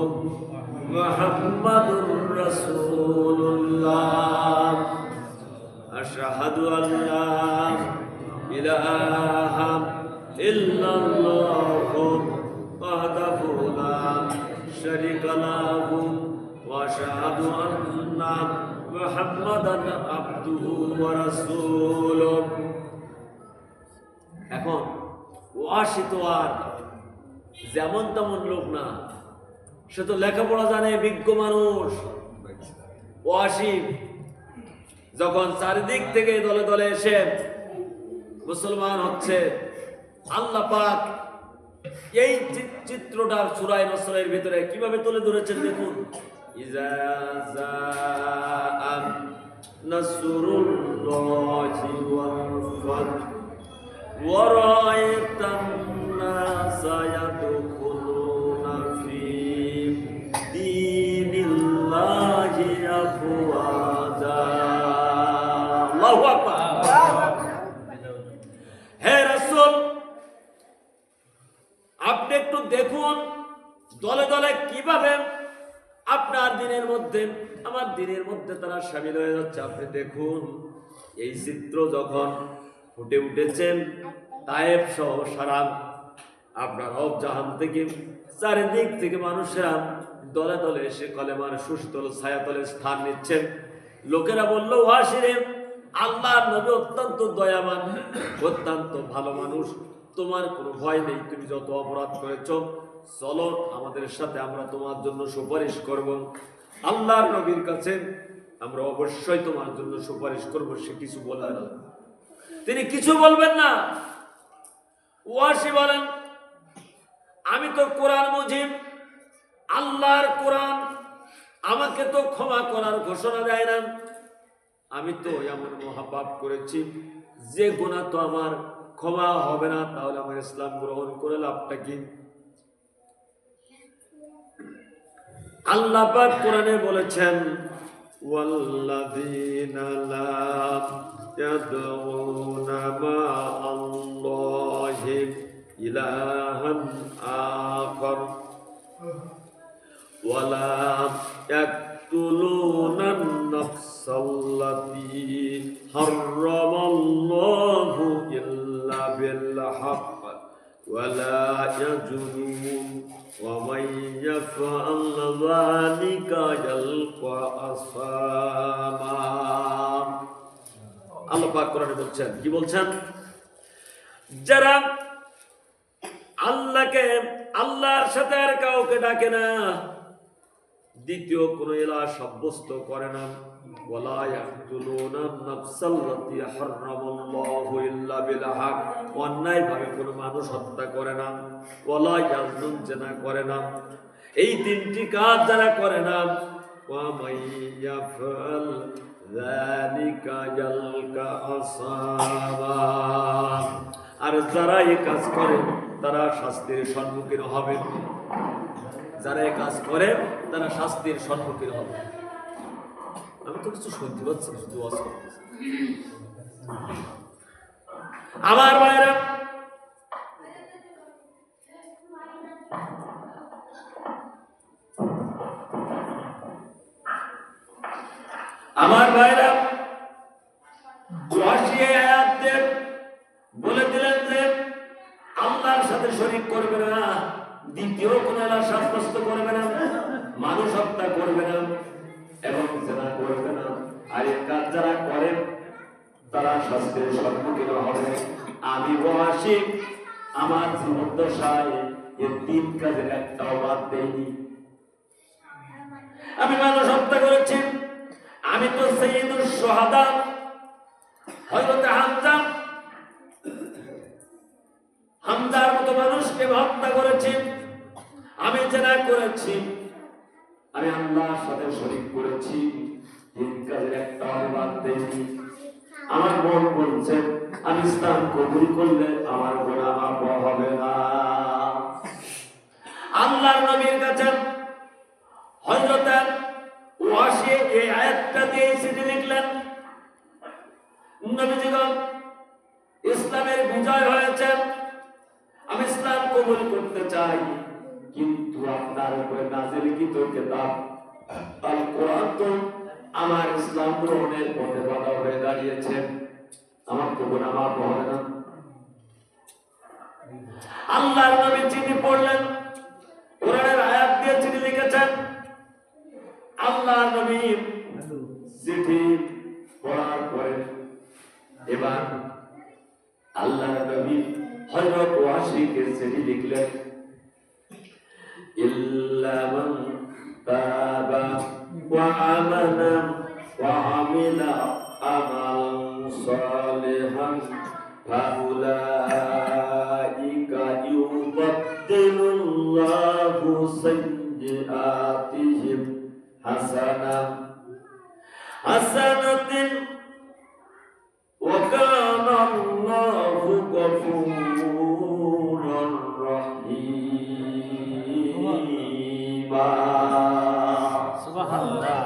মুহাম্মাদুর রাসূলুল্লাহ আশহাদু আল্লা ইলাহা ইল্লাল্লাহু ওয়াহদাহু লা শারীকা লাহু ওয়া আশহাদু আন্না মুহাম্মাদান আবদুহু ওয়া রাসূলুহু। এখন ওয়াসি তো আর যেমন তেমন লোক না, সে তো লেখাপড়া জানে, বিজ্ঞ মানুষ। ওয়াসি যখন চারিদিক থেকে দলে দলে এসে মুসলমান হচ্ছে, আল্লাহ পাক এই চিত্রটা সূরা নসরের ভিতরে কিভাবে তুলে ধরেছেন দেখুন। ইজা জাআ নাসরুল্লাহি ওয়াল ফাতহ ওয়া রাআইতান নাসা ইয়াদখুলুনা ফি দীনিল্লাহি আফওয়াজা। আল্লাহু আকবার। হে রাসূল, আপনি একটু দেখুন দলে দলে কিভাবে আপনার দিনের মধ্যে আমার দিনের মধ্যে তারা শামিল হয়ে যাচ্ছে। আপনি দেখুন এই চিত্র যখন ফুটে উঠেছেন, তায়েফ সহ সারা আপনার হক জাহান থেকে চারিদিক থেকে মানুষেরা দলে দলে এসে কলেমার সুশীতল ছায়াতলে স্থান নিচ্ছেন। লোকেরা বলল, ওয়াসিরে, আল্লাহর নবী অত্যন্ত দয়াবান, অত্যন্ত ভালো মানুষ, তোমার কোনো ভয় নেই, তুমি যত অপরাধ করেছ চলো আমাদের সাথে, আমরা তোমার জন্য সুপারিশ করব। আল্লাহর নবীর কাছে আমরা অবশ্যই তোমার জন্য সুপারিশ করব। সে কিছু বলবে না, তিনি কিছু বলবেন না। ওয়াসি বলেন, আমি তো কোরআন মুজিব, আল্লাহর কোরআন আমাকে তো ক্ষমা করার ঘোষণা দেয় না। আমি তো এমন মহাপাপ করেছি যে গুনাহ তো আমার ক্ষমা হবে না, তাহলে আমার ইসলাম গ্রহণ করে লাভটা কি? আল্লাহ পাক কোরআনে বলেছেন, ওয়াল্লাযীনা লা ইয়াদউনা মা'আল্লাহি ইলাহান আখার ওয়া লা ইয়াকতুলুনান নাফসাল্লাতী হারামাল্লাহু ইল্লা বিল হক ওয়া লা ইয়াজুনুন ওয়া মান ইয়াফআল যালিকা ইয়ালকা আসামা। আল্লাহ পাক কোরআনে বলছেন, কি বলছেন? যারা আল্লাহকে আল্লাহর সাথে আর কাউকে ডাকে না, দ্বিতীয় কোন ইলাহ সাব্যস্ত করে না, ওয়ালা ইয়াকতুলুনা নাফসাল্লাতী হারামাল্লাহু ইল্লা বিল হক, অন্যায়ভাবে কোনো মানুষ হত্যা করে না, ওয়ালা ইয়াজনুন, জিনা করে না, এই তিনটি কাজ যারা করে না, ওয়া মাইয়াফআল যালিকা ইয়ালকা আসাবা, আর যারা এই কাজ করে তারা শাস্তির সম্মুখীন হবে। যারা এই কাজ করে তারা শাস্তির সম্মুখীন হবে। আমি তো কিছু শুনতে পাচ্ছি না, শুধু ওয়াজ করতেছি। আমার ভাইরা, আমার ভাইরা, আয়াতের বলে দিলেন যে আল্লাহর সাথে শরীক করবে না, দ্বিতীয় কোন এলাকা সাব্যস্ত করবে না, মানুষ হত্যা করবে না এবং জেনা করবে না। আর এই কাজ যারা করে তারা শাস্তির সম্মুখীন হবে। আমি ওয়াসি আমার জীবদ্দশায় এই তিন কাজের একটাও বাদ দেইনি। আমি মানুষ হত্যা করেছি, আমি তো সাইয়্যিদুশ শুহাদা হযরত হামজার মতো মানুষকে হত্যা করেছি, আমি জেনা করেছি, আমি আল্লাহর সাথে শরীক করেছি, তিন কাজের একটাও বাদ দেইনি। আমার মন বলছে আমি ইসলাম কবুল করলে আমার গুনাহ মাফ হবে না। আল্লাহর নবীর কাছে হযরত ওয়াসি এই আয়াতটা দিয়ে চিঠি লিখলেন, নবীজিগণ ইসলামের বিজয় হয়েছে, আমি ইসলাম কবুল করতে চাই, কিন্তু আপনার উপরে নাযিলকৃত কিতাব আল কোরআন তো আমার ইসলাম গ্রহণের পথে বাধা হয়ে দাঁড়িয়েছে, আমার তো গুনাহ মাফ হবে না। আল্লাহর নবী চিঠি পড়লেন, কোরআনের আয়াত দিয়ে চিঠি লিখেছেন। আল্লাহর নবী চিঠি পড়ার পরে এবার আল্লাহর নবী হযরত ওয়াসিকে চিঠি লিখলেন, ইল্লা মান তাবা ওয়া আমানা ওয়া আমিলা আমালান সালিহান ফাউলাইকা ইউবাদদিলুল্লাহু সাইয়্যাতিহিম হাসানাতিন ওয়া কানা আল্লাহু গফুরুর রহিমা। সুবহানাল্লাহ।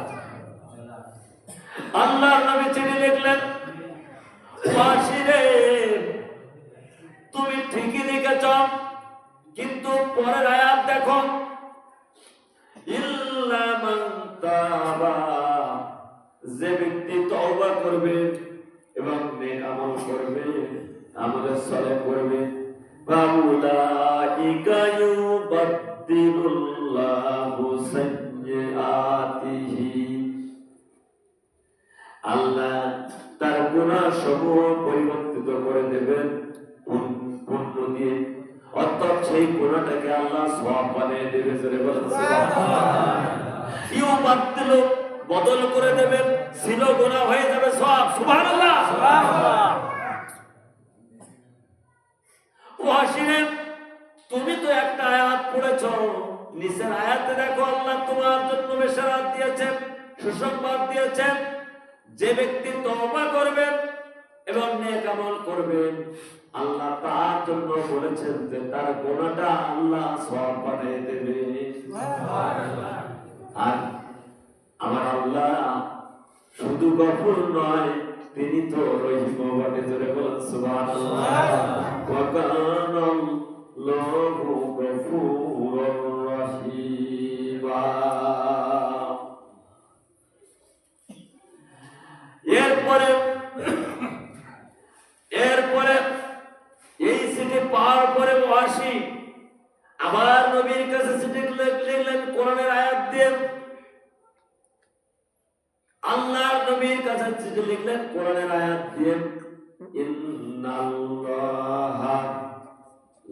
আল্লাহর নবী চিঠি লিখলেন, ওয়াসি রে তুমি ঠিকই লিখেছ, কিন্তু পরের আয়াত দেখো, ইল্লা মান তাবা, যে ব্যক্তি তওবা করবে এবং নেক আমল করবে, আমলে সালেহ করবে, ফাউলাইকা ইউবাদদিলুল্লাহু সাইয়্যাতিহি, আল্লাহ তার গুনাহ সমূহ পরিবর্তিত করে দেবেন পুণ্য দিয়ে, অর্থাৎ সেই গুনাহটাকে আল্লাহ সওয়াব বানিয়ে দেবে। জোরে বলুন সুবহানাল্লাহ। ইউবাদদিলু বদল করে দেবেন, ছিল গুনাহ হয়ে যাবে সওয়াব। সুবহানাল্লাহ সুবহানাল্লাহ। ওয়াসিরে তুমি তো একটা আয়াত পড়েছো, নিচের আয়াতে দেখো আল্লাহ তোমার জন্য বেশারাত দিয়েছেন, সুসংবাদ দিয়েছেন, যে ব্যক্তি তওবা করবেন এবং নেক আমল করবেন, আল্লাহ তার জন্য বলেছেন যে তার গুনাহটা আল্লাহ সওয়াব বানিয়ে দেবে। সুবহানাল্লাহ। আর আমার আল্লাহ শুধু গফুর নয়, তিনি তো রহিম বটে। জোরে বলুন সুবহানাল্লাহ। ওয়া কানা আল্লাহু গফুরুর রহিমা। এরপরে এই চিঠি পাওয়ার পরে ওয়াসি আবার নবীর কাছে চিঠি লিখলেন কোরআনের আয়াত দিয়ে। আল্লাহর নবীর কাছে চিঠি লিখলেন কোরআনের আয়াত দিয়ে, ইন্নাল্লাহা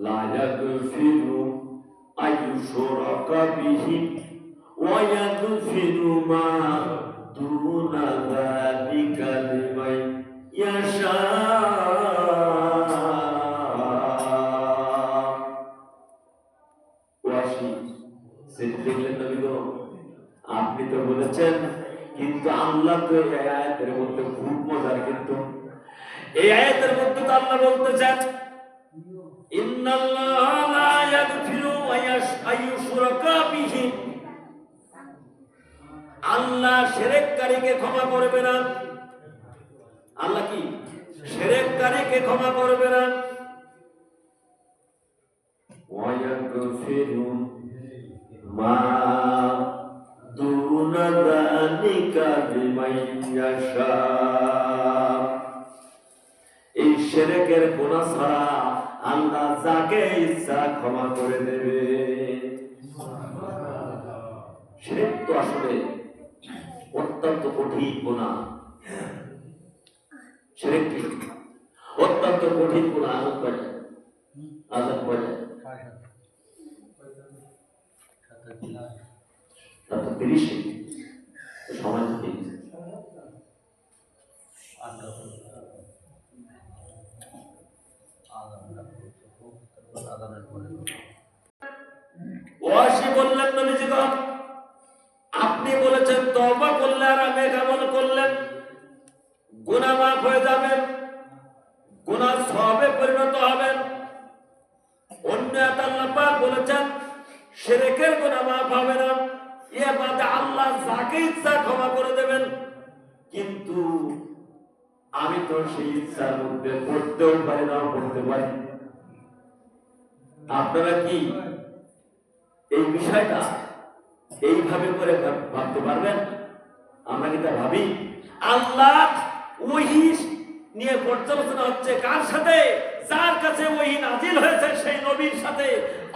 লা ইয়াগফিরু আইয়ুশরাকা বিহি ওয়া ইয়াগফিরু মা দুনা যালিকা লিমান ইয়াশা। আপনি তো বলেছেন, কিন্তু আল্লাহ তো এই আয়াতের মধ্যে খুব মজার, কিন্তু এই আয়াতের মধ্যে তো আল্লাহ বলতেছেন, ইন্নাল্লাহা লা ইয়াগফিরু আইয়ুশরাকা বিহি আল্লাহ শিরককারীকে ক্ষমা করবে না। আল্লাহ কি শিরককারীকে ক্ষমা করবে না। ওয়ায়াগফিরু মা দুনা যালিকা লিমান ইয়াশা। এই শিরকের গুনাহ ছাড়া আল্লাহ যাকে ইচ্ছা ক্ষমা করে দেবে। শিরক তো আসলে অত্যন্ত কঠিন গুনাহ। শিরক কি অত্যন্ত কঠিন গুনাহ। আজাদ পড়ে তাতে 30 সময় দিতে ওয়াসি বললেন নবীজিগণ, আপনি বলেছেন তওবা করলে আর নেক আমল করলে গুনাহ মাফ হয়ে যাবে, গুনাহ সওয়াবে পরিণত হবে। অন্য আল্লাহ পাক বলেছেন শিরকের গুনাহ মাফ হবে না, এ বাদে আল্লাহ যাকে ইচ্ছা ক্ষমা করে দেবেন। কিন্তু আমি তো সেই ইচ্ছার মধ্যে পড়তেও পারি না, পড়তে পারি। আপনারা কি এই বিষয়টা এইভাবে করে ভাবতে পারবেন? আমরা কি তা ভাবি? আল্লাহ ওহী নিয়ে পর্যালোচনা হচ্ছে কার সাথে? যার কাছে ওহী নাজিল হয়েছে সেই নবীর সাথে।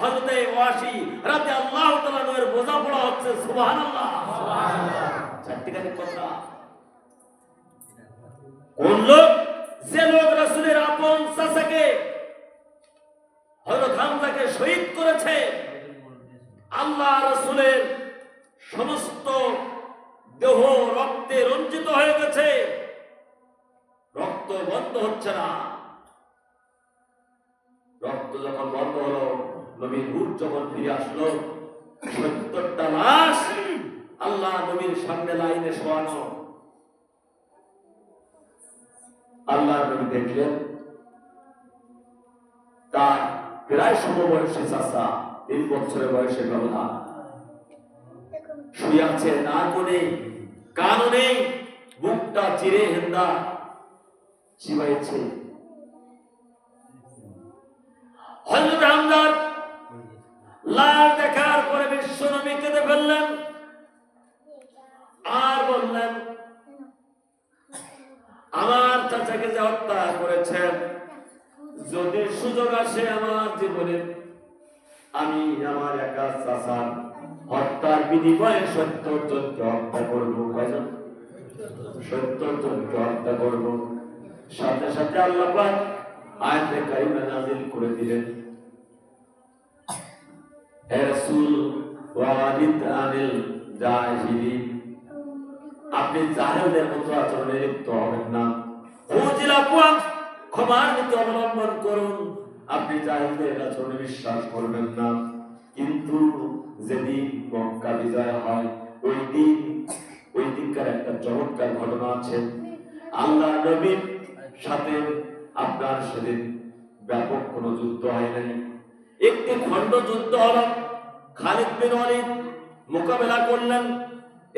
হযরত ওয়াসি রাদিয়াল্লাহু তাআলা এর বোঝাপড়া হচ্ছে। সুবহানাল্লাহ, সুবহানাল্লাহ। চারটিখানি কথা। কোন লোক? যে লোক রাসূলের আপন চাচাকে হযরত হামজাকে শহীদ করেছে। আল্লাহ রাসূলের সমস্ত দেহ রক্তে রঞ্জিত হয়ে গেছে, রক্ত বন্ধ হচ্ছে না। রক্ত যখন বন্ধ হলো, নবীর রূহ যখন ফিরে আসলো, ৭০টা লাশ আল্লাহ নবীর সামনে লাইনে শোয়ানো। আল্লাহ নবী দেখলেন তার প্রায় সমবয়সী চাচা, ৩ বছরের বয়সের ব্যবধান, শুয়ে আছে, নাকও নেই, কানও নেই, মুখটা চিরে হেন্দা চিবাইছে। হযরত হামজার লাশ দেখার পরে বিশ্বনবী কেঁদে ফেললেন আর বললেন, আমার চাচাকে যে হত্যা করেছেন, যদি সুযোগ আসে আমার জীবনে, আমি আমার একা চাচার হত্যার বিনিময়ে ৭০ জনকে হত্যা করবো। কয়জন? ৭০ জনকে হত্যা করবো। সাথে সাথে আল্লাহ পাক আয়াতে কারিমা নাযিল করে দিলেন, হে রাসূল ওয়ারিদ আনিল জাহিলিন, আপনি জাহেলদের মতো আচরণে লিপ্ত হবেন না। খুজিল আফওয়া, ক্ষমার নীতি অবলম্বন করুন। আপনি জাহেলদের আচরণে বিশ্বাস করবেন না। কিন্তু যেদিন মক্কা বিজয় হয়, ওই দিনকার একটা চমৎকার ঘটনা আছে। আল্লাহ নবীর সাথে আপনার সেদিন ব্যাপক কোনো যুদ্ধ হয় নাই, একটি খণ্ড যুদ্ধ হল। খালিদ বিন ওয়ালিদ মোকাবেলা করলেন।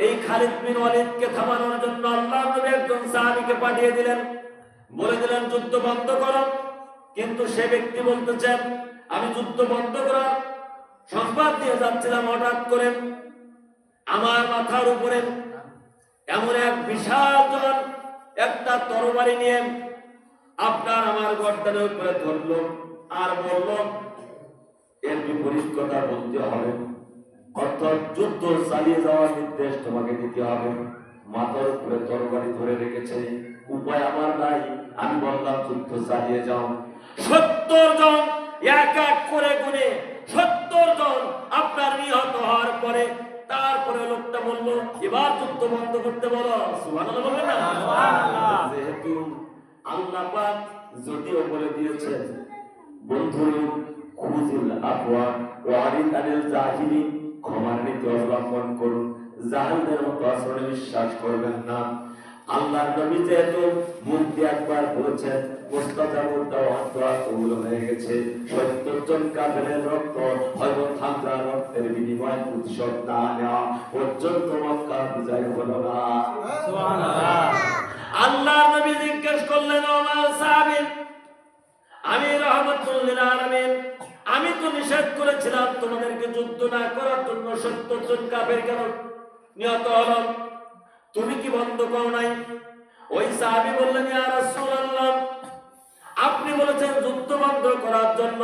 এই খালিদ বিন ওয়ালিদকে থামানোর জন্য আল্লাহ নবী একজন সাহাবীকে পাঠিয়ে দিলেন, বলে দিলেন যুদ্ধ বন্ধ করো। কিন্তু সে ব্যক্তি বলতেছেন, আমি যুদ্ধ বন্ধ করার সংবাদ দিয়ে যাচ্ছিলাম, হঠাৎ করে আমার মাথার উপরে এমন এক বিশাল জন একটা তরবারি নিয়ে আপনার আমার গর্দানের উপরে ধরলো আর বলল, এর বিপরীত কথা বলতে হবে, অর্থাৎ যুদ্ধ চালিয়ে যাওয়ার নির্দেশ তোমাকে দিতে হবে। মাথার উপরে তরবারি ধরে রেখেছে, উপায় আমার নাই। আমি বললাম যুদ্ধ চালিয়ে যাও। ৭০ জন এক এক করে গুনে ৭০ জন আপনার নিহত হওয়ার পরে তারপরে লোকটা বলল, এবার যুদ্ধ বন্ধ করতে বলো। সুবহানাল্লাহ বলবেন না? সুবহানাল্লাহ। যেহেতু আল্লাহ পাক যদিও বলে দিয়েছেন, বন্ধুরা খুজিল আফওয়া ওয়ারিদ আনিল জাহিলিন, ক্ষমার নীতি অবলম্বন করুন, জাহেলদের মতো আচরণে বিশ্বাস করবেন না। আল্লাহর নবী যেহেতু মুখ দিয়ে একবার বলেছেন মুস্তাজাবুদ দাওয়া কবুল হয়ে গেছে, ৭০ জন কাফেরের রক্ত হযরত হামজার রক্তের বিনিময়ে প্রতিশোধ না নেওয়া পর্যন্ত মক্কা বিজয় হলো না। সুবহানাল্লাহ। আল্লাহর নবী জিজ্ঞেস করলেন, ও আমার সাহাবী, আমি রাহমাতুল লিল আলামিন, আমি তো নিষেধ করেছিলাম তোমাদেরকে যুদ্ধ না করার জন্য, ৭০ জন কাফের কেন নিহত হলো? তুমি কি বন্ধ করো নাই? ওই সাহাবী বললেন, ইয়া রাসূলুল্লাহ, আপনি বলেছেন যুদ্ধ বন্ধ করার জন্য।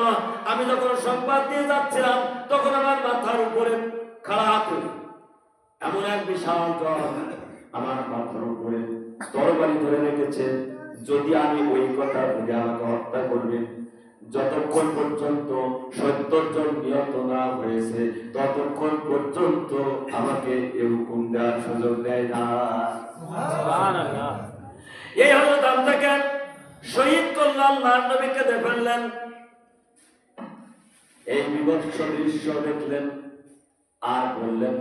আমি যখন সংবাদ দিয়ে যাচ্ছিলাম তখন আমার মাথার উপরে খাড়া হাতে এমন এক বিশাল জ্বর আমার মাথার উপরে তরবারি ধরে রেখেছে, যদি আমি ওই কথা ভেবে আমাকে হত্যা করবেন, যতক্ষণ পর্যন্ত ৭০ জন নিহত না হয়েছে ততক্ষণ পর্যন্ত আমাকে এ হুকুম দেওয়ার সুযোগ দেয় না। সুবহানাল্লাহ। এই হযরত হামজাকে শহীদ করলেন, আল্লাহর নবী কেঁদে ফেললেন। এই বিভৎস দৃশ্য দেখলেন আর বললেন,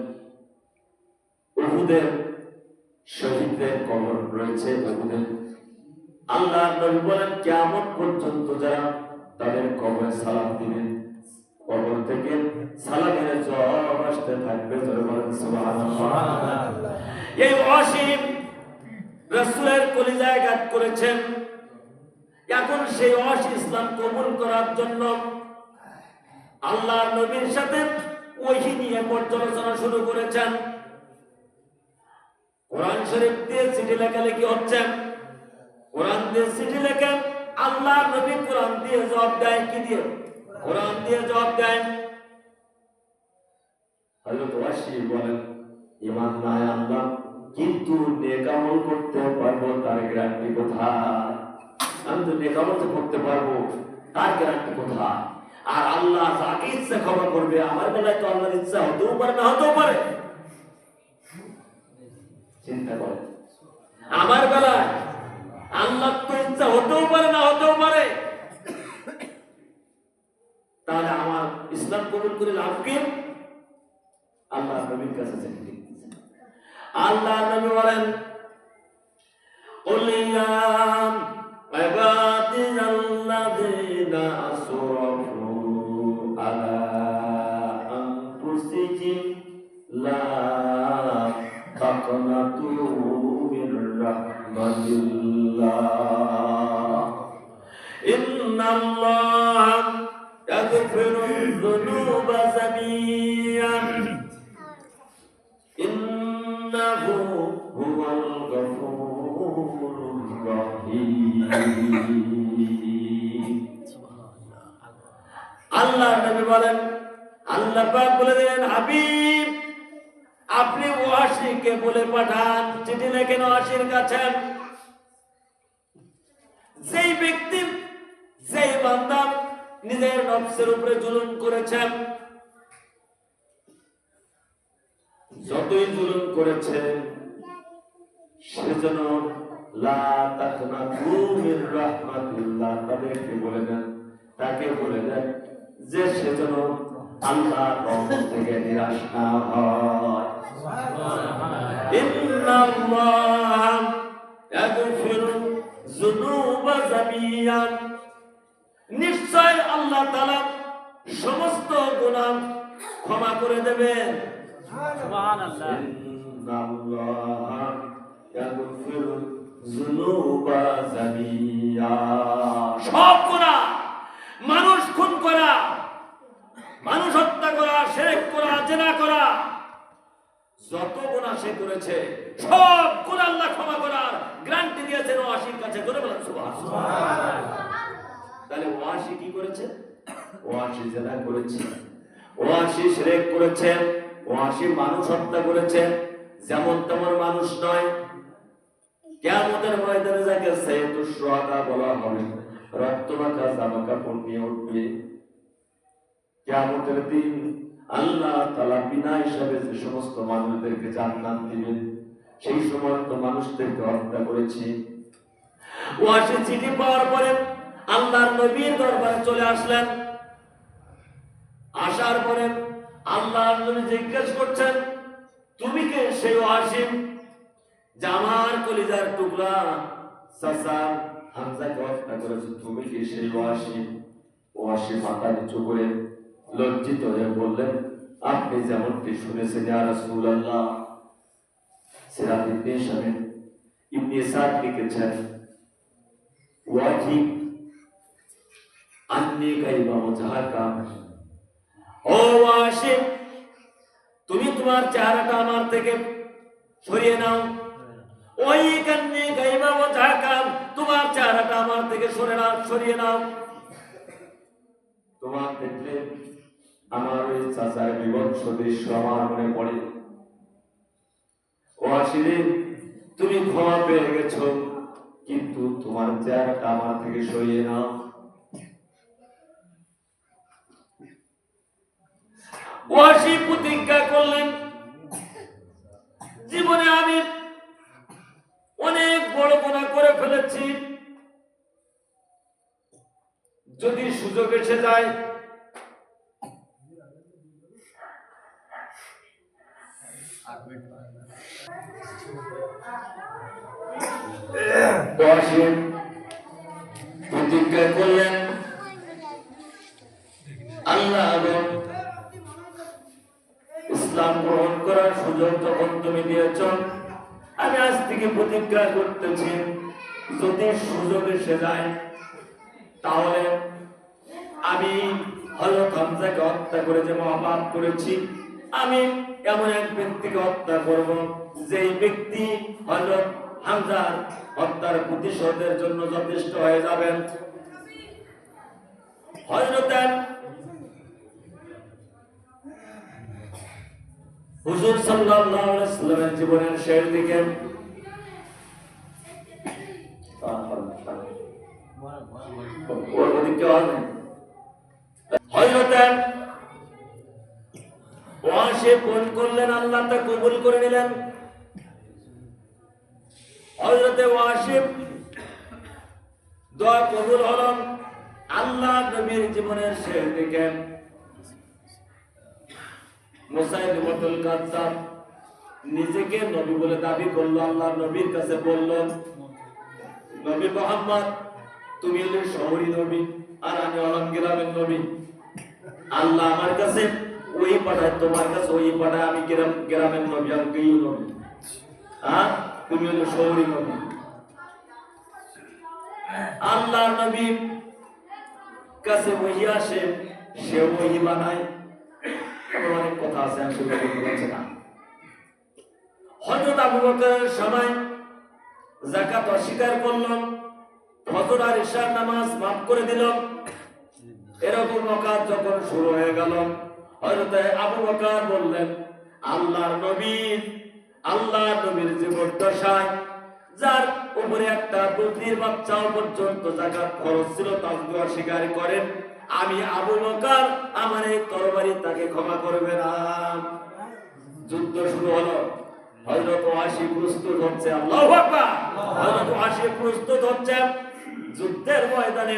উহুদের শহীদদের কবর রয়েছে উহুদে। আল্লাহর নবী বলেন, কিয়ামত পর্যন্ত যারা তাদের কবরে সালাম দিবেন, কবর থেকে সালামের জবাব আসতে থাকবে। জোরে বলেন সুবহানাল্লাহ। এই অসীম রাসূলের কলিজায় আঘাত করেছেন। এখন সেই অসীম ইসলাম কবুল করার জন্য আল্লাহর নবীর সাথে ওহী নিয়ে পর্যালোচনা শুরু করেছেন। কোরআন শরীফ দিয়ে চিঠি লেখালেখি হচ্ছে, কোরআন দিয়ে চিঠি লেখেন, আল্লাহর নবী কোরআন দিয়ে জবাব দেয়। কি দিয়ে? কোরআন দিয়ে জবাব দেয়। হযরত ওয়াসি বলেন, ঈমান নাই আল্লাহ, কিন্তু নেক আমল করতে পারবো, তার গ্যারান্টি কোথায়? আমি তো নেক আমল করতে পারবো, তার গ্যারান্টি কোথায়? আর আল্লাহ যাকে ইচ্ছা ক্ষমা করবে। আমার বেলায় তো আল্লাহর ইচ্ছা হতেও পারে, না হতেও পারে। চিন্তা করে, আমার বেলায় আল্লাহ তো ইচ্ছা হতেও পারে, না হতেও পারে। তাহলে আমার ইসলাম কবুল করে লাভ কি? আল্লাহ নবীর কাছে চিঠি লিখতেছেন। আল্লাহ নবী বলেন, উলিয়া ইবাদিয়াল্লাযিনা আসরাফু আলা আনফুসিহিম লা তাকনাতু মির রাহমাতিল্লাহ ইন্নাল্লাহা ইয়াগফিরুয যুনুবা জামিআন ইন্নাহু হুয়াল গফুরুর রহিম। আল্লাহ নবী বলেন, আল্লাহ পাক বলে দিলেন, হাবিব আপনি ওয়াসিকে বলে পাঠান, চিঠি লেখেন ওয়াসির কাছে। যেই ব্যক্তি, যেই বান্দা নিজের নফসের উপরে জুলুম করেছেন, যতই জুলুম করেছেন, সেজন্য লা তাকনাতু মির রাহমাতিল্লাহ, তাদেরকে বলে দেন, তাকে বলে দেন যে সেজন্য আল্লাহর রহমত থেকে নিরাশ না হয়। ইন্নাল্লাহা ইয়াগফিরু যুনুবা জামিআন, নিশ্চয় আল্লাহ তাআলা সমস্ত গুনাহ ক্ষমা করে দেবেন। সুবহানাল্লাহ। ইন্নাল্লাহা ইয়াগফিরু যুনুবা জামিআ, সব গুনাহ, মানুষ খুন করা, মানুষ হত্যা করা, শিরক করা, জিনা করা, যত গুনাহ সে করেছে সব গুনাহ আল্লাহ ক্ষমা করার গ্যারান্টি দিয়েছেন ওয়াসির কাছে। করে বলেন সুবহানাল্লাহ। তাহলে ওয়াসি কি করেছে? ওয়াসি জিনা করেছে, ওয়াসি শিরক করেছে, ওয়াসি মানুষ হত্যা করেছে। যেমন তেমন মানুষ নয়। কিয়ামতের ময়দানে যাকে সাইয়্যিদুশ শুহাদা বলা হবে, রক্তমাখা জামা কাপড় নিয়ে উঠবে। কিয়ামতের দিন আল্লাহ তাআলা বিনা হিসাবে যে সমস্ত মানুষদেরকে জান্নাত দিবেন, সেই সমস্ত মানুষদেরকে হত্যা করেছে। ওয়াসি চিঠি পাওয়ার পরে আল্লাহর নবীর দরবারে চলে আসলেন। আসার পরে আল্লাহর নবী জিজ্ঞেস করছেন, তুমি কে? সেই ওয়াসিম, যে আমার কলিজার টুকরা চাচা হামজাকে হত্যা করেছে, তুমি কি সেই ওয়াসি? ওয়াসি মাথা নিচু করে লজ্জিত হয়ে বললেন, আপনি যেমনটি শুনেছেন ইয়া রাসূলুল্লাহ। সিরাত ইবনে শামীম ইবনে সাদ লিখেছেন, ওয়াজি আন্নি গায়বা ওয়াজহাকা, ও ওয়াসি তুমি তোমার চেহারাটা আমার থেকে সরিয়ে নাও। ওই কান্নি গায়বা ওয়াজহাকা, তোমার চেহারাটা আমার থেকে সরিয়ে নাও। তোমার দেখলে আমার ওই চাচার বিভৎস দৃশ্য আমার মনে পড়ে। ও আসলে তুমি ক্ষমা পেয়ে গেছো, কিন্তু তোমার চেহারাটা আমার থেকে সরিয়ে নাও। ওয়াসি প্রতিজ্ঞা করলেন, জীবনে আমি অনেক বড় গুনাহ করে ফেলেছি, যদি সুযোগ এসে যায় ওয়াসি প্রতিজ্ঞা করলেন, আল্লাহ এবং ইসলাম গ্রহণ করার সুযোগ যখন তুমি দিয়েছ, আমি আজ থেকে প্রতিজ্ঞা করতেছি, যদি সুযোগ এসে যায় তাহলে আমি হযরত হামজাকে হত্যা করে যে মহাপাপ করেছি, আমি এমন এক ব্যক্তিকে হত্যা করব যেই ব্যক্তি হযরত হামজার হত্যার প্রতিশোধের জন্য যথেষ্ট হয়ে যাবেন। হযরত হুজুর সাল্লাল্লাহু আলাইহি ওয়াসাল্লামের জীবনের শেষ দিকে হযরত ওয়াসি ফোন করলেন, আল্লাহ তা কবুল করে নিলেন। হযরত ওয়াসি দোয়া কবুল হলো। আল্লাহ নবীর জীবনের শেষ দিকে মুসাইলিমাতুল কাজ্জাব নিজেকে নবী বলে দাবি করলো। আল্লাহর নবীর কাছে বলল, নবী মুহাম্মদ তুমি হলে শহরী নবী আর আমি হলাম গ্রামের নবী। আল্লাহ আমার কাছে ওই পাঠায়, তোমার কাছে ওই পাঠায়, আমি গ্রামের নবী আর কেউ নবী, আর তুমি হলে শহরী নবী। আল্লাহর নবী কাছে ওহী আসে, সে ওহী বানায়, অনেক কথা আছে আমি সেটা বলতে পারছি না। হযরত আবু বকরের সময় যাকাত অস্বীকার করলাম, ফজর আর ইশার নামাজ মাফ করে দিলাম, এরকম ওয়াকাত যখন শুরু হয়ে গেল, হযরত আবু বকর বললেন, আল্লাহর নবীর জীবদ্দশায় যার উপরে একটা বকরির বাচ্চাও পর্যন্ত যাকাত খরচ ছিল তাও অস্বীকার করেন, আমি আবু বকর আমার এই তরবারি তাকে ক্ষমা করবে না। যুদ্ধ শুরু হলো। হযরত ওয়াসি প্রস্তুত হচ্ছে, আল্লাহু আকবার, হযরত ওয়াসি প্রস্তুত হচ্ছে যুদ্ধের ময়দানে।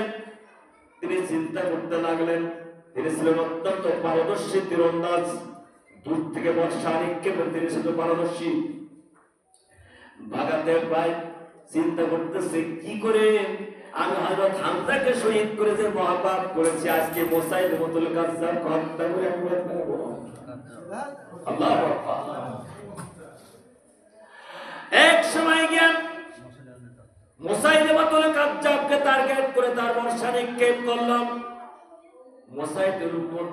তিনি চিন্তা করতে লাগলেন, তিনি ছিলেন অত্যন্ত পারদর্শী তীরন্দাজ, দূর থেকে বর্ষা নিক্ষেপে তিনি ছিল পারদর্শী। ভাগাতে প্রায় চিন্তা করতেছে, কি করে আমি হযরত হামজাকে শহীদ করে যে মহাপাপ করেছি, আজকে মুসাইলিমাতুল কাজ্জাব হত্যা করে আমি হত্যা করব। আল্লাহু আকবার। এক সময় গিয়ে মুসাইলিমাতুল কাজ্জাবকে টার্গেট করে তার বর্ষা নিক্ষেপ করলাম।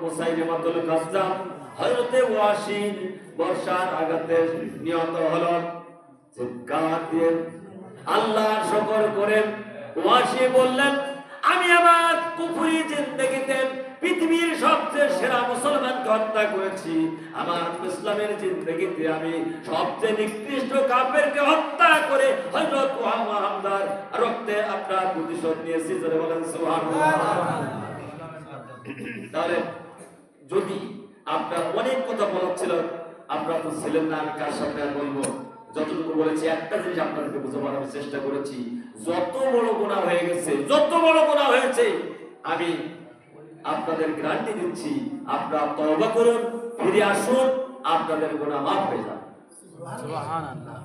মুসাইলিমাতুল কাজ্জাব হযরত ওয়াসির বর্ষার আঘাতে নিহত হলেন। চিৎকার দিয়ে আল্লাহর শুকর করে ওয়াসি বললেন, আমি আমার কুফরি জিন্দেগিতে পৃথিবীর সবচেয়ে সেরা মুসলমানকে হত্যা করেছি, আমার ইসলামের জিন্দেগিতে আমি সবচেয়ে নিকৃষ্ট কাফেরকে হত্যা করে হযরত হামজার রক্তে আপনার প্রতিশোধ নিয়েছি। জোরে বলেন সুবহানাল্লাহ। তাহলে যদি আপনার অনেক কথা বলার ছিল, আপনারা তো ছিলেন না, আমি কার সামনে বলবো? যতটুকু বলেছি একটা জিনিস আপনাদেরকে বোঝাবার আমি চেষ্টা করেছি, যত বড় গুনাহ হয়ে গেছে, যত বড় গুনাহ হয়েছে, আমি আপনাদের গ্যারান্টি দিচ্ছি, আপনারা তওবা করুন, ফিরে আসুন, আপনাদের গুনাহ মাফ হয়ে যাবে। সুবহানাল্লাহ।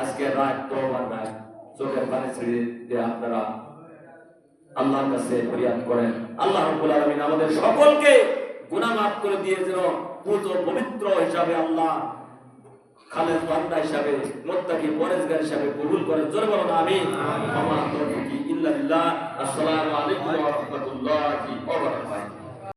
আজকে রাত তওবার রাত, চোখের পানি ছেড়ে দিয়ে আপনারা আল্লাহর কাছে ফরিয়াদ করেন। আল্লাহ রাব্বুল আলামিন আমাদের সকলকে গুনাহ মাফ করে দিয়ে যেন পুত পবিত্র হিসাবে আল্লাহ খালেদ বান্দা হিসাবে, মুত্তাকি পরেজগার হিসাবে কবুল করেন। জোরে বলুন আমিন। আমা তৌফিকি ইল্লা বিল্লাহ। আসসালামু আলাইকুম ওয়া রাহমাতুল্লাহি ওয়া